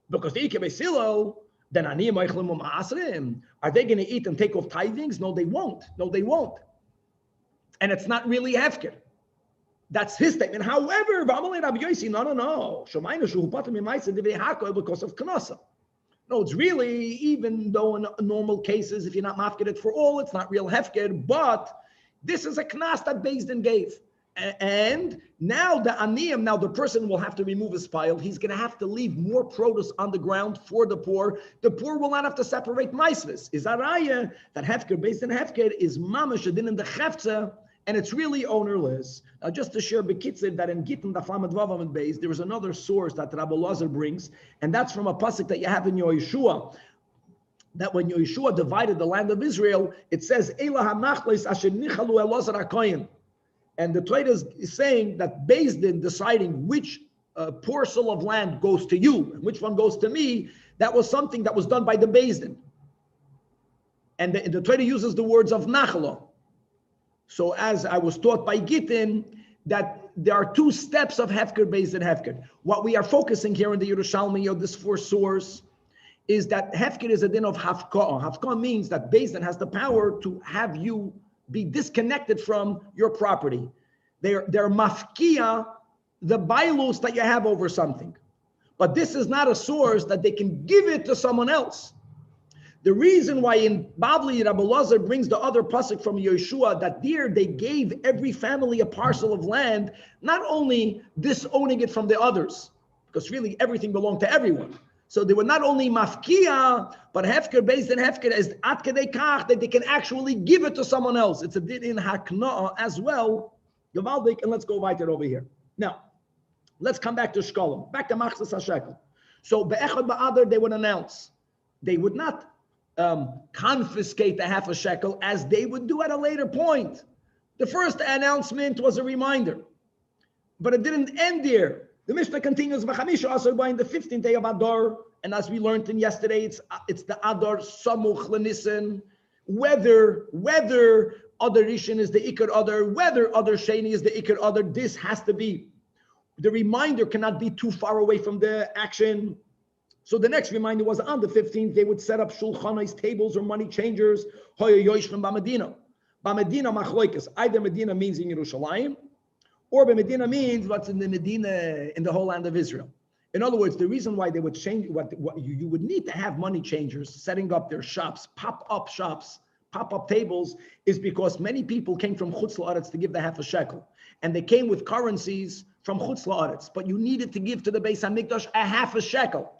Because the Ike Beisilo, then are they going to eat and take off tithings? No, they won't. and it's not really hefker. That's his statement. However, no. Because of knasa. No, it's really, even though in normal cases, if you're not mafked it for all, it's not real hefker, but this is a knas that Beis Din gave. And now the aniyim, now the person will have to remove his pile. He's going to have to leave more produce on the ground for the poor. The poor will not have to separate maisvis. Is that raya that hefker, based on hefker, is mamash adin in the chefza, and it's really ownerless. Now, just to share bekitzir that in Gittin the Flamed Vavam and Beis, there is another source that Rabbi Zajac brings, and that's from a pasuk that you have in Yeshua. That when Yeshua divided the land of Israel, it says Elah hanachlis asher nichalu elazar hakohen. And the Torah is saying that Beis Din deciding which parcel of land goes to you and which one goes to me, that was something that was done by the Beis Din. And the Torah uses the words of nachalo. So as I was taught by Gittin, that there are two steps of hefker, Beis Din, hefker. What we are focusing here in the Yerushalmi of this first source is that hefker is a din of hafka'ah. Hafka'ah means that Beis Din has the power to have you be disconnected from your property. They're mafkia, the bylaws that you have over something. But this is not a source that they can give it to someone else. The reason why in Babli, Rabbi Zajac brings the other pasuk from Yeshua, that there they gave every family a parcel of land, not only disowning it from the others, because really everything belonged to everyone. So they were not only mafkia, but hefker, based on hefker, is at kedei kach, that they can actually give it to someone else. It's a din in hakna'ah as well. Gavaldik, and let's go right over here. Now, let's come back to Shekalim, back to Machzas HaShekel. So be'echad ba'adar, they would announce. They would not confiscate the half a shekel as they would do at a later point. The first announcement was a reminder, but it didn't end there. The Mishnah continues, V'chamisha asar ba, in the 15th day of Adar, and as we learned in yesterday, it's the Adar Samuch L'Nisan, whether other Rishon is the Ikar Adar, whether other Sheni is the Ikar Adar, this has to be, the reminder cannot be too far away from the action. So the next reminder was on the 15th, they would set up shulchanos, tables or money changers, hoya yoishrim b'Medina. B'Medina machloikas, either Medina means in Yerushalayim, or Medina means what's in the Medina, in the whole land of Israel. In other words, the reason why they would change, what you would need to have money changers setting up their shops, pop-up tables, is because many people came from Chutz La'aretz to give the half a shekel. And they came with currencies from Chutz La'aretz, but you needed to give to the Beis HaMikdash a half a shekel.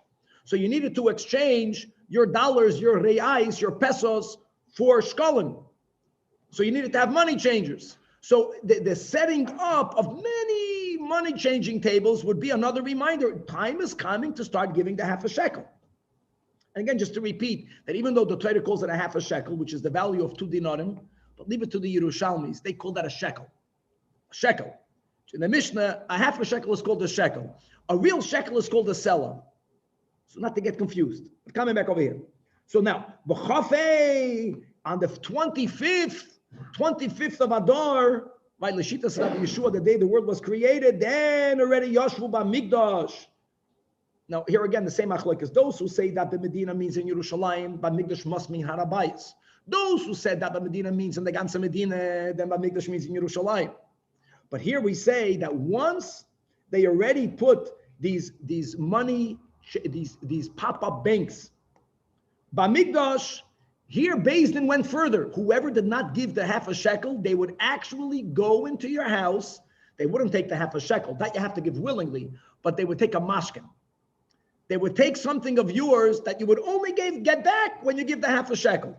So you needed to exchange your dollars, your reais, your pesos for shekalim. So you needed to have money changers. So the setting up of many money changing tables would be another reminder. Time is coming to start giving the half a shekel. And again, just to repeat, that even though the Torah calls it a half a shekel, which is the value of 2 dinarim, but leave it to the Yerushalmis, they call that a shekel. A shekel. In the Mishnah, a half a shekel is called a shekel. A real shekel is called a selah. So not to get confused. But coming back over here. So now, b'chafei, on the 25th of Adar, right, L'shitas Rabbi Yeshua, the day the world was created, then already Yashvu b'Mikdash. Now, here again, the same achlokes. Those who say that the Medina means in Yerushalayim, b'Mikdash must mean Harabayis. Those who said that the Medina means in the Ganze Medina, then b'Mikdash means in Yerushalayim. But here we say that once they already put these money, these pop-up banks, b'Mikdash, here Beis Din went further. Whoever did not give the half a shekel, they would actually go into your house. They wouldn't take the half a shekel. That you have to give willingly, but they would take a mashkin. They would take something of yours that you would only get back when you give the half a shekel.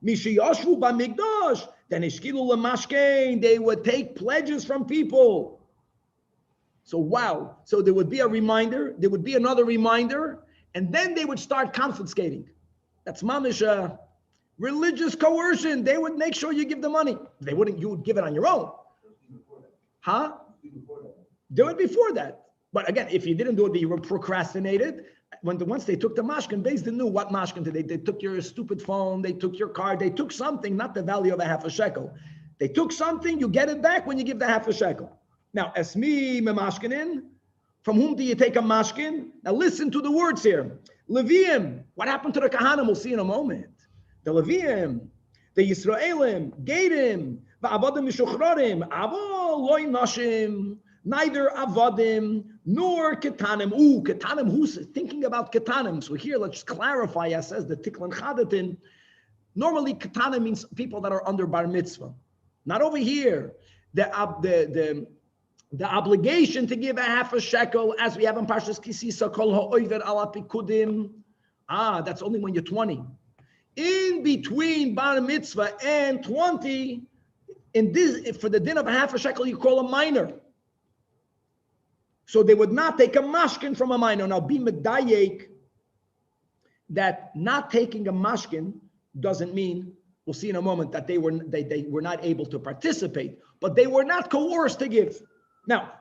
Mishiyashvu b'Mikdash, then ishkilu l'mashkein, they would take pledges from people. So wow, so there would be a reminder, there would be another reminder, and then they would start confiscating. That's mamish religious coercion. They would make sure you give the money. They wouldn't, you would give it on your own. Huh? Do it before that. But again, if you didn't do it, you were procrastinated. Once they took the mashkin, Beis Din knew what mashkin to. They took your stupid phone, they took your card, they took something, not the value of a half a shekel. They took something, you get it back when you give the half a shekel. Now, esmi memashkinin, from whom do you take a mashkin? Now listen to the words here. Leviim, what happened to the Kahanim? We'll see in a moment. The Leviim, The Yisraelim, Gedim, Va'avadim Mishuchrarim, Avo Loi Nashim, neither Avadim nor Ketanim. Ooh, Ketanim, who's thinking about Ketanim? So here, let's clarify, as says the Tiklan Chadatin. Normally, Ketanim means people that are under Bar Mitzvah. Not over here. The obligation to give a half a shekel, as we have in Parshas Kisisa, Kol Ha'oiver Ala Pikudim. That's only when you're 20. In between Bar Mitzvah and 20, in this, for the din of a half a shekel, you call a minor. So they would not take a mashkin from a minor. Now, be medayek that not taking a mashkin doesn't mean, we'll see in a moment, that they were not able to participate, but they were not coerced to give. Now,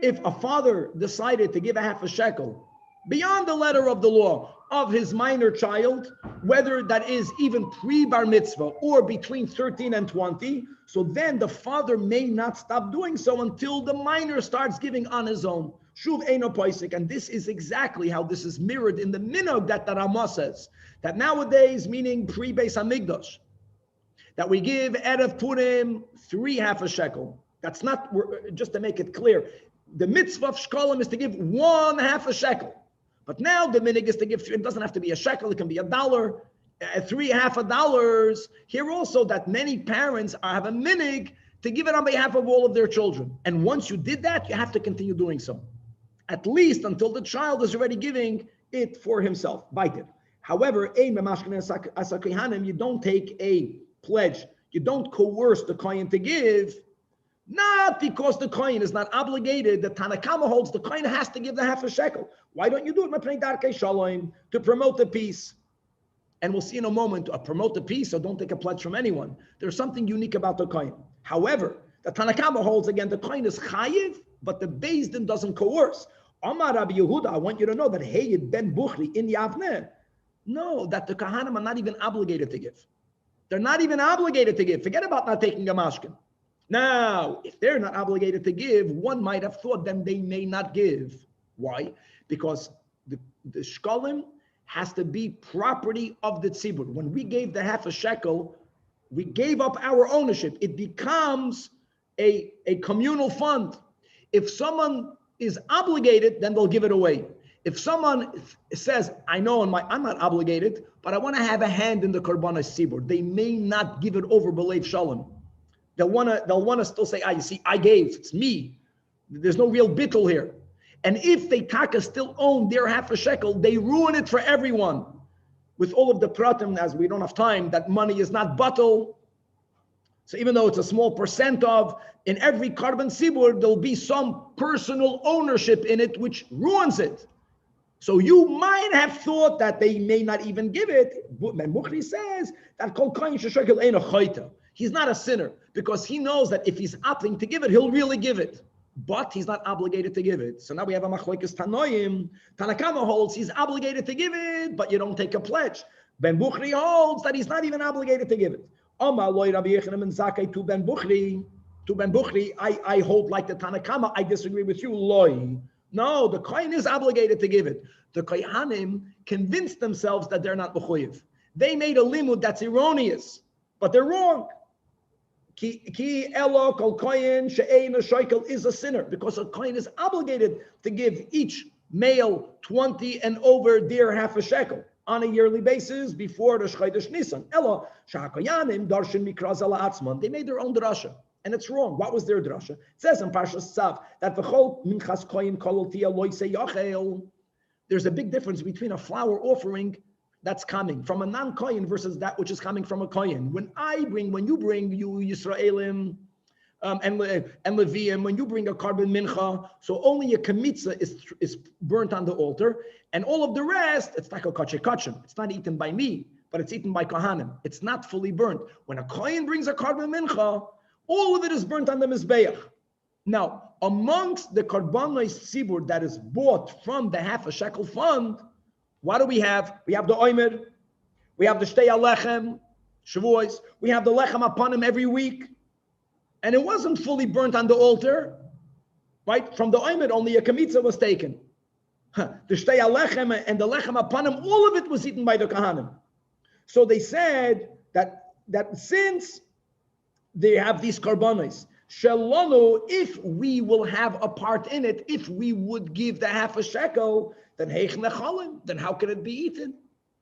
if a father decided to give a half a shekel beyond the letter of the law of his minor child, whether that is even pre-bar mitzvah or between 13 and 20, so then the father may not stop doing so until the minor starts giving on his own. Shuv eino poisik, and this is exactly how this is mirrored in the minog that the Ramah says, that nowadays, meaning pre-Beis Hamikdash, that we give Erev Purim 3 half a shekel. That's not, just to make it clear, the mitzvah of Shekalim is to give 1 half a shekel. But now the minig is to give, it doesn't have to be a shekel, it can be $1, 3 half a dollars. Here also that many parents have a minig to give it on behalf of all of their children. And once you did that, you have to continue doing so. At least until the child is already giving it for himself. However, you don't take a pledge. You don't coerce the kohen to give, not because the kohen is not obligated. The Tanach holds the kohen has to give the half a shekel. Why don't you do it? To promote the peace. And we'll see in a moment, promote the peace, so don't take a pledge from anyone. There's something unique about the kohen. However, the Tanach holds, again, the kohen is chayiv, but the Beis Din doesn't coerce. Amar Rabbi Yehuda, I want you to know that Heyed ben Buchri in Yavneh, no, that the Kahanim are not even obligated to give. They're not even obligated to give. Forget about not taking a mashkin. Now, if they're not obligated to give, one might have thought then they may not give. Why? Because the shkalim has to be property of the tzibur. When we gave the half a shekel, we gave up our ownership. It becomes a communal fund. If someone is obligated, then they'll give it away. If someone says, I know I'm not obligated, but I want to have a hand in the korbanos tzibur, they may not give it over b'leiv shalom. They'll want to still say, you see, I gave, it's me. There's no real bittul here. And if they taka still own their half a shekel, they ruin it for everyone. With all of the pratim, as we don't have time, that money is not batul. So even though it's a small percent of, in every korban tzibur, there'll be some personal ownership in it, which ruins it. So you might have thought that they may not even give it. But Bukhari says that kol kohen sheshekel ein a chayta. He's not a sinner because he knows that if he's opting to give it, he'll really give it. But he's not obligated to give it. So now we have a machlokes tanoim. Tanach holds he's obligated to give it, but you don't take a pledge. Ben Bukhari holds that he's not even obligated to give it. Amar loy Rabbi Yochanan ben Zakkai to Ben Bukhari. To Ben Bukhari, I hold like the Tanakh. I disagree with you, loy. No, the kohen is obligated to give it. The kohanim convinced themselves that they're not mechuyev. They made a limud that's erroneous, but they're wrong. Ki elo kol kohen she'ein a shekel is a sinner because a kohen is obligated to give each male 20 and over their half a shekel on a yearly basis before the Chodesh Nisan. Elo sha'hakoyanim darshan mikraz ala atzman. They made their own drasha. And it's wrong. What was their drasha? It says in Parshas Tzav that v'chol minchas koyin kolol tia lo yisei yachel. There's a big difference between a flour offering that's coming from a non-koyin versus that which is coming from a koyin. When you bring you Yisraelim and Leviim, when you bring a carbon mincha, so only a kmitza is burnt on the altar, and all of the rest, it's like a kachim. It's not eaten by me, but it's eaten by kohanim. It's not fully burnt. When a koyin brings a carbon mincha, all of it is burnt on the mizbeach. Now, amongst the korbanos tzibur that is bought from the half a shekel fund, what do we have? We have the oimer, we have the shtei alechem, shavuos, we have the lechem upon him every week, and it wasn't fully burnt on the altar, right? From the oimer, only a kamitza was taken. The shtei alechem and the lechem upon him, all of it was eaten by the Kohanim. So they said that since they have these karbanos, shalonu, if we will have a part in it, if we would give the half a shekel, then heich nechalim, then how can it be eaten?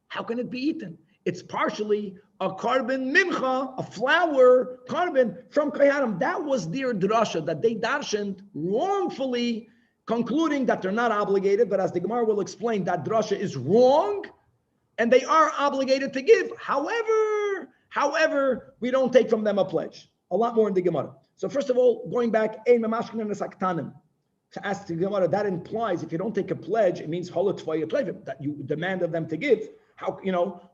How can it be eaten? It's partially a carbon mincha, a flour carbon from Kohanim. That was their drasha, that they darshaned wrongfully, concluding that they're not obligated, but as the Gemara will explain, that drasha is wrong, and they are obligated to give. However, we don't take from them a pledge. A lot more in the Gemara. So first of all, going back, to ask the Gemara, that implies if you don't take a pledge, it means that you demand of them to give. How,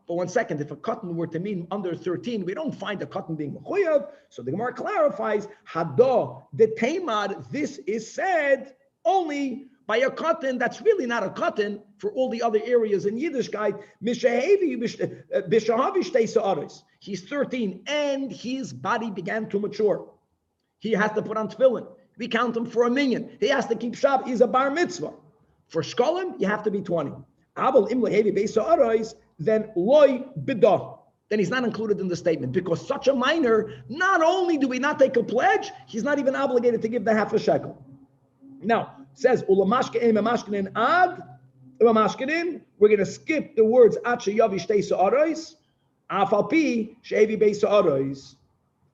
but 1 second, if a cotton were to mean under 13, we don't find a cotton being mechuyav. So the Gemara clarifies, hado, the teimad, this is said only by a cotton that's really not a cotton for all the other areas in Yiddishkeit. He's 13 and his body began to mature. He has to put on tefillin. We count him for a minyan. He has to keep Shabbat. He's a bar mitzvah. For shkalim, you have to be 20. Then loy bidah. Then he's not included in the statement because such a minor, not only do we not take a pledge, he's not even obligated to give the half a shekel. Now, says ulamashkein mamashkein ad ulamashkein. We're going to skip the words ad sheyavi shtei sa'aros afalpi she'evi bei sa'aros.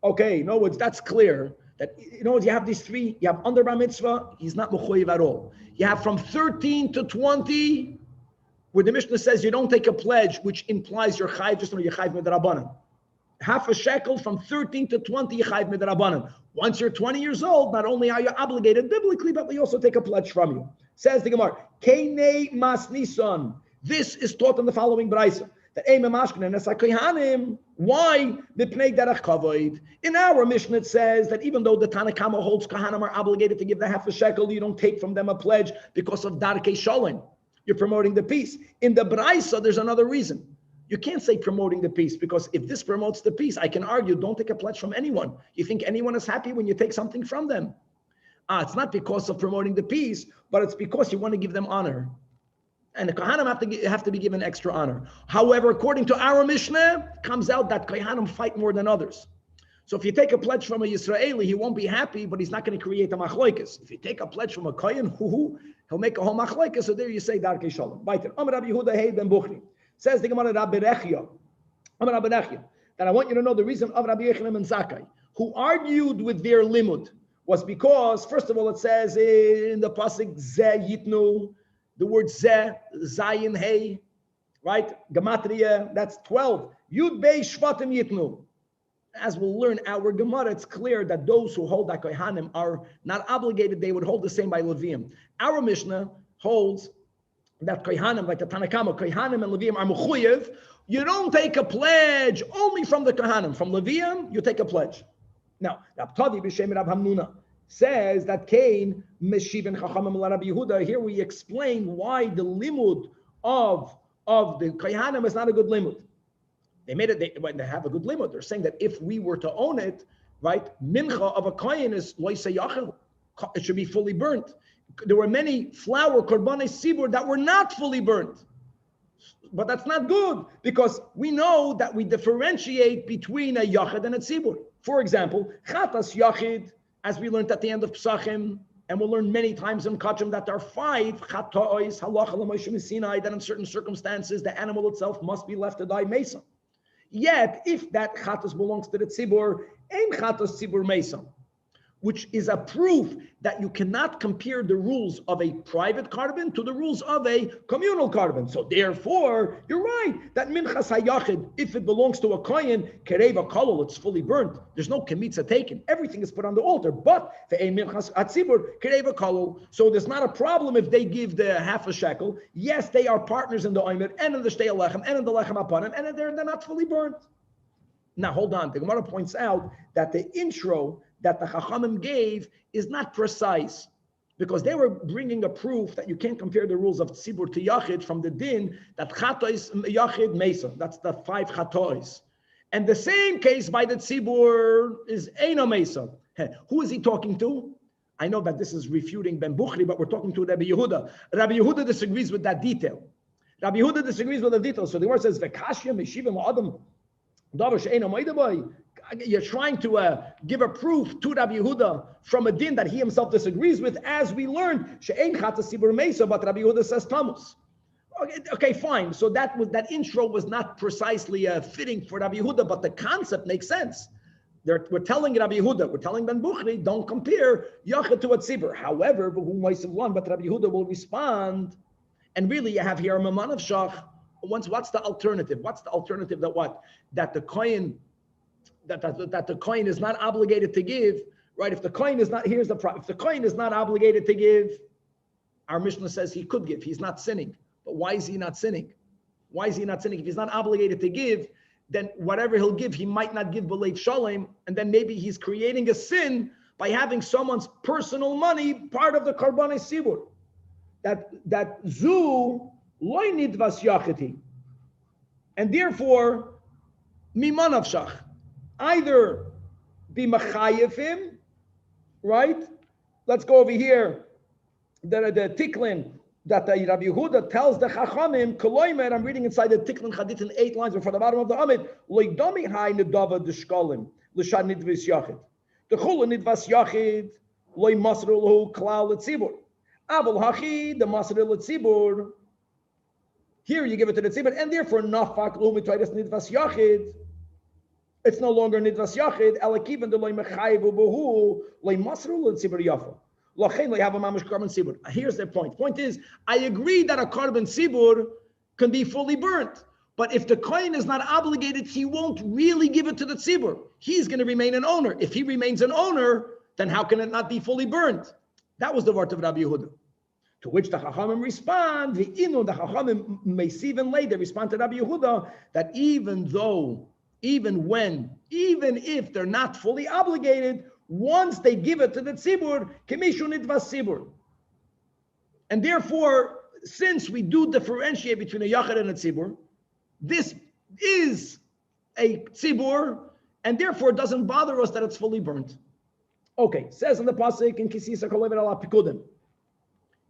Okay, in other words, that's clear. That you have these three. You have under bar mitzvah, he's not mechuyev at all. You have from 13 to 20, where the Mishnah says you don't take a pledge, which implies you're chayiv just on your chayiv midrabanan. Half a shekel from 13 to 20, you chayiv midrabanan. Once you're 20 years old, not only are you obligated biblically, but we also take a pledge from you. Says the Gemara, Keinei mas nisan. This is taught in the following brayso. Why? In our Mishnah, it says that even though the Tanach holds Kohanim are obligated to give the half a shekel, you don't take from them a pledge because of Darkei Shalom. You're promoting the peace. In the Braisa, there's another reason. You can't say promoting the peace because if this promotes the peace, I can argue, don't take a pledge from anyone. You think anyone is happy when you take something from them? It's not because of promoting the peace, but it's because you want to give them honor. And the Kohanim have to be given extra honor. However, according to our Mishnah, it comes out that Kohanim fight more than others. So if you take a pledge from a Yisraeli, he won't be happy, but he's not going to create a machloikis. If you take a pledge from a Kohen, he'll make a whole machloikis. So there you say Darkei Shalom. Weiter. Amar Rabbi Yehuda Hey ben Buchri. Says the Gemara Rabbi Rechia. Amar Rabbi Rechia. That I want you to know the reason of Rabbi Yechanan and Zakai, who argued with their limud, was because, first of all, it says in the pasuk Zeh Yitnu, the word Zeh, Zayin Hey, right? Gematria, that's 12. Yud Bei Shvatim Yitnu. As we'll learn our Gemara, it's clear that those who hold that Kohanim are not obligated. They would hold the same by Levium. Our Mishnah holds that Kohanim, like the Tanach, Kohanim and Levium are mechuyev. You don't take a pledge only from the Kohanim. From Levium, you take a pledge. Now, Rabbi B'Shem Rab Hamnuna says that Cain Meshiven Chachamim Rabbi Yehuda. Here we explain why the limud of the Kohanim is not a good limud. They made it. They have a good limud. They're saying that if we were to own it, right, mincha of a kohen is loisei yachel. It should be fully burnt. There were many flour korbanos sibur that were not fully burnt, but that's not good because we know that we differentiate between a yachid and a tzibur. For example, chatas yachid, as we learned at the end of Pesachim, and we'll learn many times in Kachim that there are 5 chatois halacha l'Moshe Sinai that in certain circumstances the animal itself must be left to die mesa. Yet, if that chatos belongs to the tzibur, ein chatos tzibur mesa, which is a proof that you cannot compare the rules of a private carbon to the rules of a communal carbon. So therefore, you're right, that minchas hayachid, if it belongs to a kohen, kereva kolol, it's fully burnt. There's no kemitza taken. Everything is put on the altar. But for a minchas atzibur, kereva kolol, so there's not a problem if they give the half a shekel. Yes, they are partners in the oimer, and in the shtei lechem, and in the lechem apanim, and they're not fully burnt. Now, hold on. The Gemara points out that the intro that the Chachamim gave is not precise because they were bringing a proof that you can't compare the rules of Tzibur to Yachid from the din that Chatois Yachid Mesa. That's the 5 Chatois. And the same case by the Tzibur is Eino Mesa. Who is he talking to? I know that this is refuting Ben Bukhri, but we're talking to Rabbi Yehuda. Rabbi Yehuda disagrees with that detail. Rabbi Yehuda disagrees with the detail. So the word says, "V'kashya meshivim adam davar she'eino moedeboy." You're trying to give a proof to Rabbi Yehuda from a din that he himself disagrees with, as we learned, she'ein chatas sibur meisa, but Rabbi Yehuda says tamus. Okay, fine. So that intro was not precisely fitting for Rabbi Yehuda, but the concept makes sense. We're telling Rabbi Yehuda, we're telling Ben Bukhri, don't compare Yachid to a tzibur. However, but Rabbi Yehuda will respond, and really you have here a Maman of Shach. What's the alternative? What's the alternative that the kohen that the kohen is not obligated to give, right? If the kohen is not, here's the problem. If the kohen is not obligated to give, our Mishnah says he could give. He's not sinning. But why is he not sinning? Why is he not sinning? If he's not obligated to give, then whatever he'll give, he might not give b'leiv shalom, and then maybe he's creating a sin by having someone's personal money part of the karbanei sibur. That zu loy nidvas yachiti, and therefore miman avshach, either be machayev him, right? Let's go over here. The tiklin that the Rabbi Yehuda tells the Chachamim, Koloimer, I'm reading inside the Tiklin Chadit in 8 lines before the bottom of the Amid, Loidomi hai nedava de Shekalim, L'shad nidvis yachid. The Chula nidvas yachid, Loi masru lahu klal etzibur. Aval hachi, the masru etzibur. Here you give it to the tzibur, and therefore nafak lahu mitzvahs nidvas yachid. It's no longer nidvas yachid, alakivan de loi mechayevu bohu, Loi masru etzibur yafa. Here's their point. Point is, I agree that a carbon sibur can be fully burnt. But if the kohen is not obligated, he won't really give it to the tzibur. He's going to remain an owner. If he remains an owner, then how can it not be fully burnt? That was the word of Rabbi Yehuda. To which the Chachamim respond, the Chachamim meisiv lay, they respond to Rabbi Yehuda that even if they're not fully obligated, once they give it to the tzibur, kemishu nidvas tzibur. And therefore, since we do differentiate between a yachid and a tzibur, this is a tzibur, and therefore it doesn't bother us that it's fully burnt. Okay, says in the pasuk in Kisisa Kolevet ala Pikudim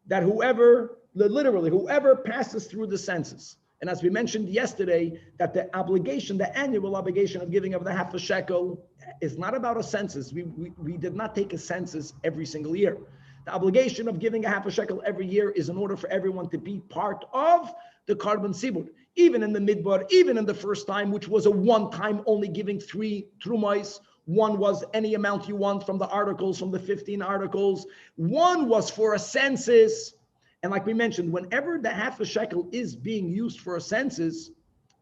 that whoever passes through the census, and as we mentioned yesterday, that the obligation, the annual obligation of giving of the half a shekel is not about a census. We did not take a census every single year. The obligation of giving a half a shekel every year is in order for everyone to be part of the carbon sibur. Even in the midbar, even in the first time, which was a one-time only giving 3 trumais. One was any amount you want from the articles, from the 15 articles. One was for a census. And like we mentioned, whenever the half a shekel is being used for a census,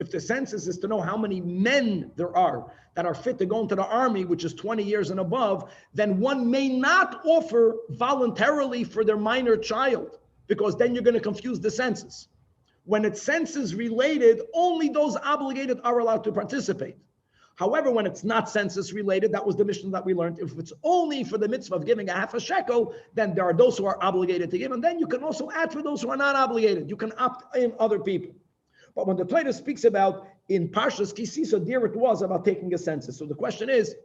if the census is to know how many men there are that are fit to go into the army, which is 20 years and above, then one may not offer voluntarily for their minor child, because then you're going to confuse the census. When it's census related, only those obligated are allowed to participate. However, when it's not census related, that was the Mishnah that we learned. If it's only for the mitzvah of giving a half a shekel, then there are those who are obligated to give, and then you can also add for those who are not obligated. You can opt in other people. But when the Torah speaks about in Parshas Kisisa, there it was about taking a census. So the question is,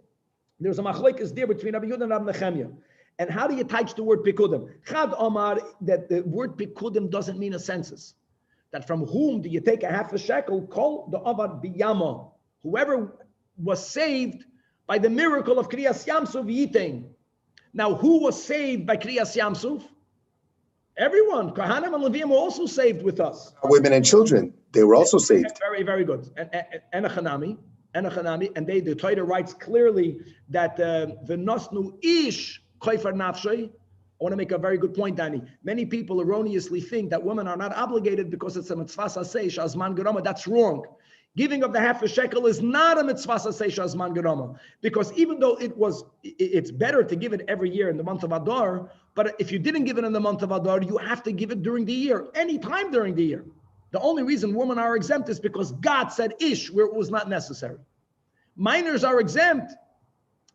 there's a machlekes there between Rabbi Yehuda and Rabbi Nechemia. And how do you attach the word pikudim? Chad Omar, that the word pikudim doesn't mean a census. That from whom do you take a half a shekel? Kol the avad biyama. Whoever was saved by the miracle of Kriyas Yamsuf Yitain. Now, who was saved by Kriyas Yamsuf? Everyone. Kohanim and Levim were also saved with us. Women and children, they were also saved. Very, very good. And a Chanami, and the Torah writes clearly that the Nosnu Ish Koifer Nafshay. I want to make a very good point, Danny. Many people erroneously think that women are not obligated because it's a mitzvah saseh shazman gerama. That's wrong. Giving of the half a shekel is not a mitzvah saseh shazman gerama, because even though it's better to give it every year in the month of Adar, but if you didn't give it in the month of Adar, you have to give it during the year, any time during the year. The only reason women are exempt is because God said ish where it was not necessary. Minors are exempt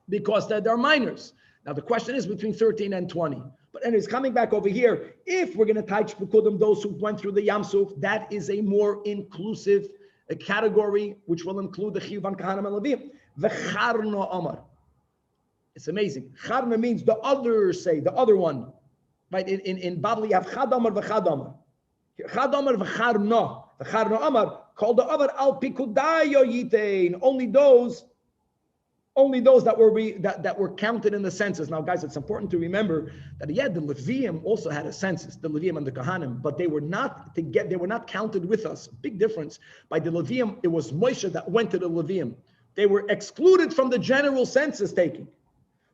because they're minors. Now the question is between 13 and 20. But anyways, coming back over here, if we're going to touch Pekudim, those who went through the Yamsuf, that is a more inclusive category, which will include the Chiyuv and Kahanim and Levim. V'charno Omar. It's amazing. Charna means the other say, the other one. Right? In Babel, you have Chad Amar v'Chad Amar. Chad Amar v'Charna. The Charna Amar called the other Al Pikudayo Yitein. Only those that were counted in the census. Now, guys, it's important to remember that the Levium also had a census, the Levium and the Kohanim, but they were not counted with us. Big difference. By the Levium, it was Moshe that went to the Levium. They were excluded from the general census taking.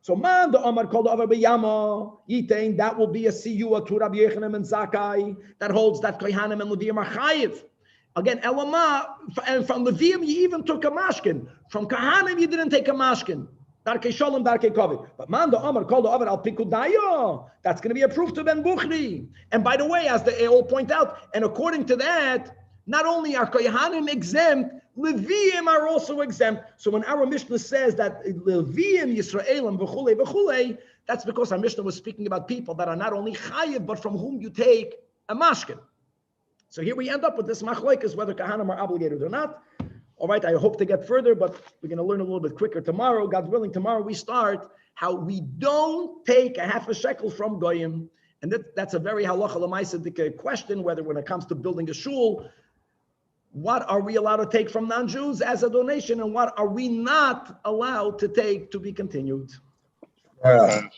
So man, the Amar called over B'yama Yitain, that will be a siyua to Rabbi Yechanan and Zakai that holds that Kohanim and Levium are chayiv. Again, Elama, and from Levium you even took a mashkin. From Kohanim you didn't take a mashkin. Darkei Shalom, Darkei Kovid. But man, the Amar called over Al Pikudayo. That's going to be a proof to Ben Bukhri. And by the way, as they all point out, and according to that, not only are Kohanim exempt, Levium are also exempt. So when our Mishnah says that Levium Yisraelim v'chulei v'chulei, that's because our Mishnah was speaking about people that are not only chayiv, but from whom you take a mashkin. So here we end up with this machlokes, whether Kohanim are obligated or not. All right, I hope to get further, but we're going to learn a little bit quicker tomorrow. God willing, tomorrow we start how we don't take a half a shekel from goyim. And that's a very halacha l'maaseh question, whether when it comes to building a shul, what are we allowed to take from non-Jews as a donation, and what are we not allowed to take to be continued? You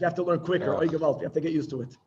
have to learn quicker. You have to get used to it.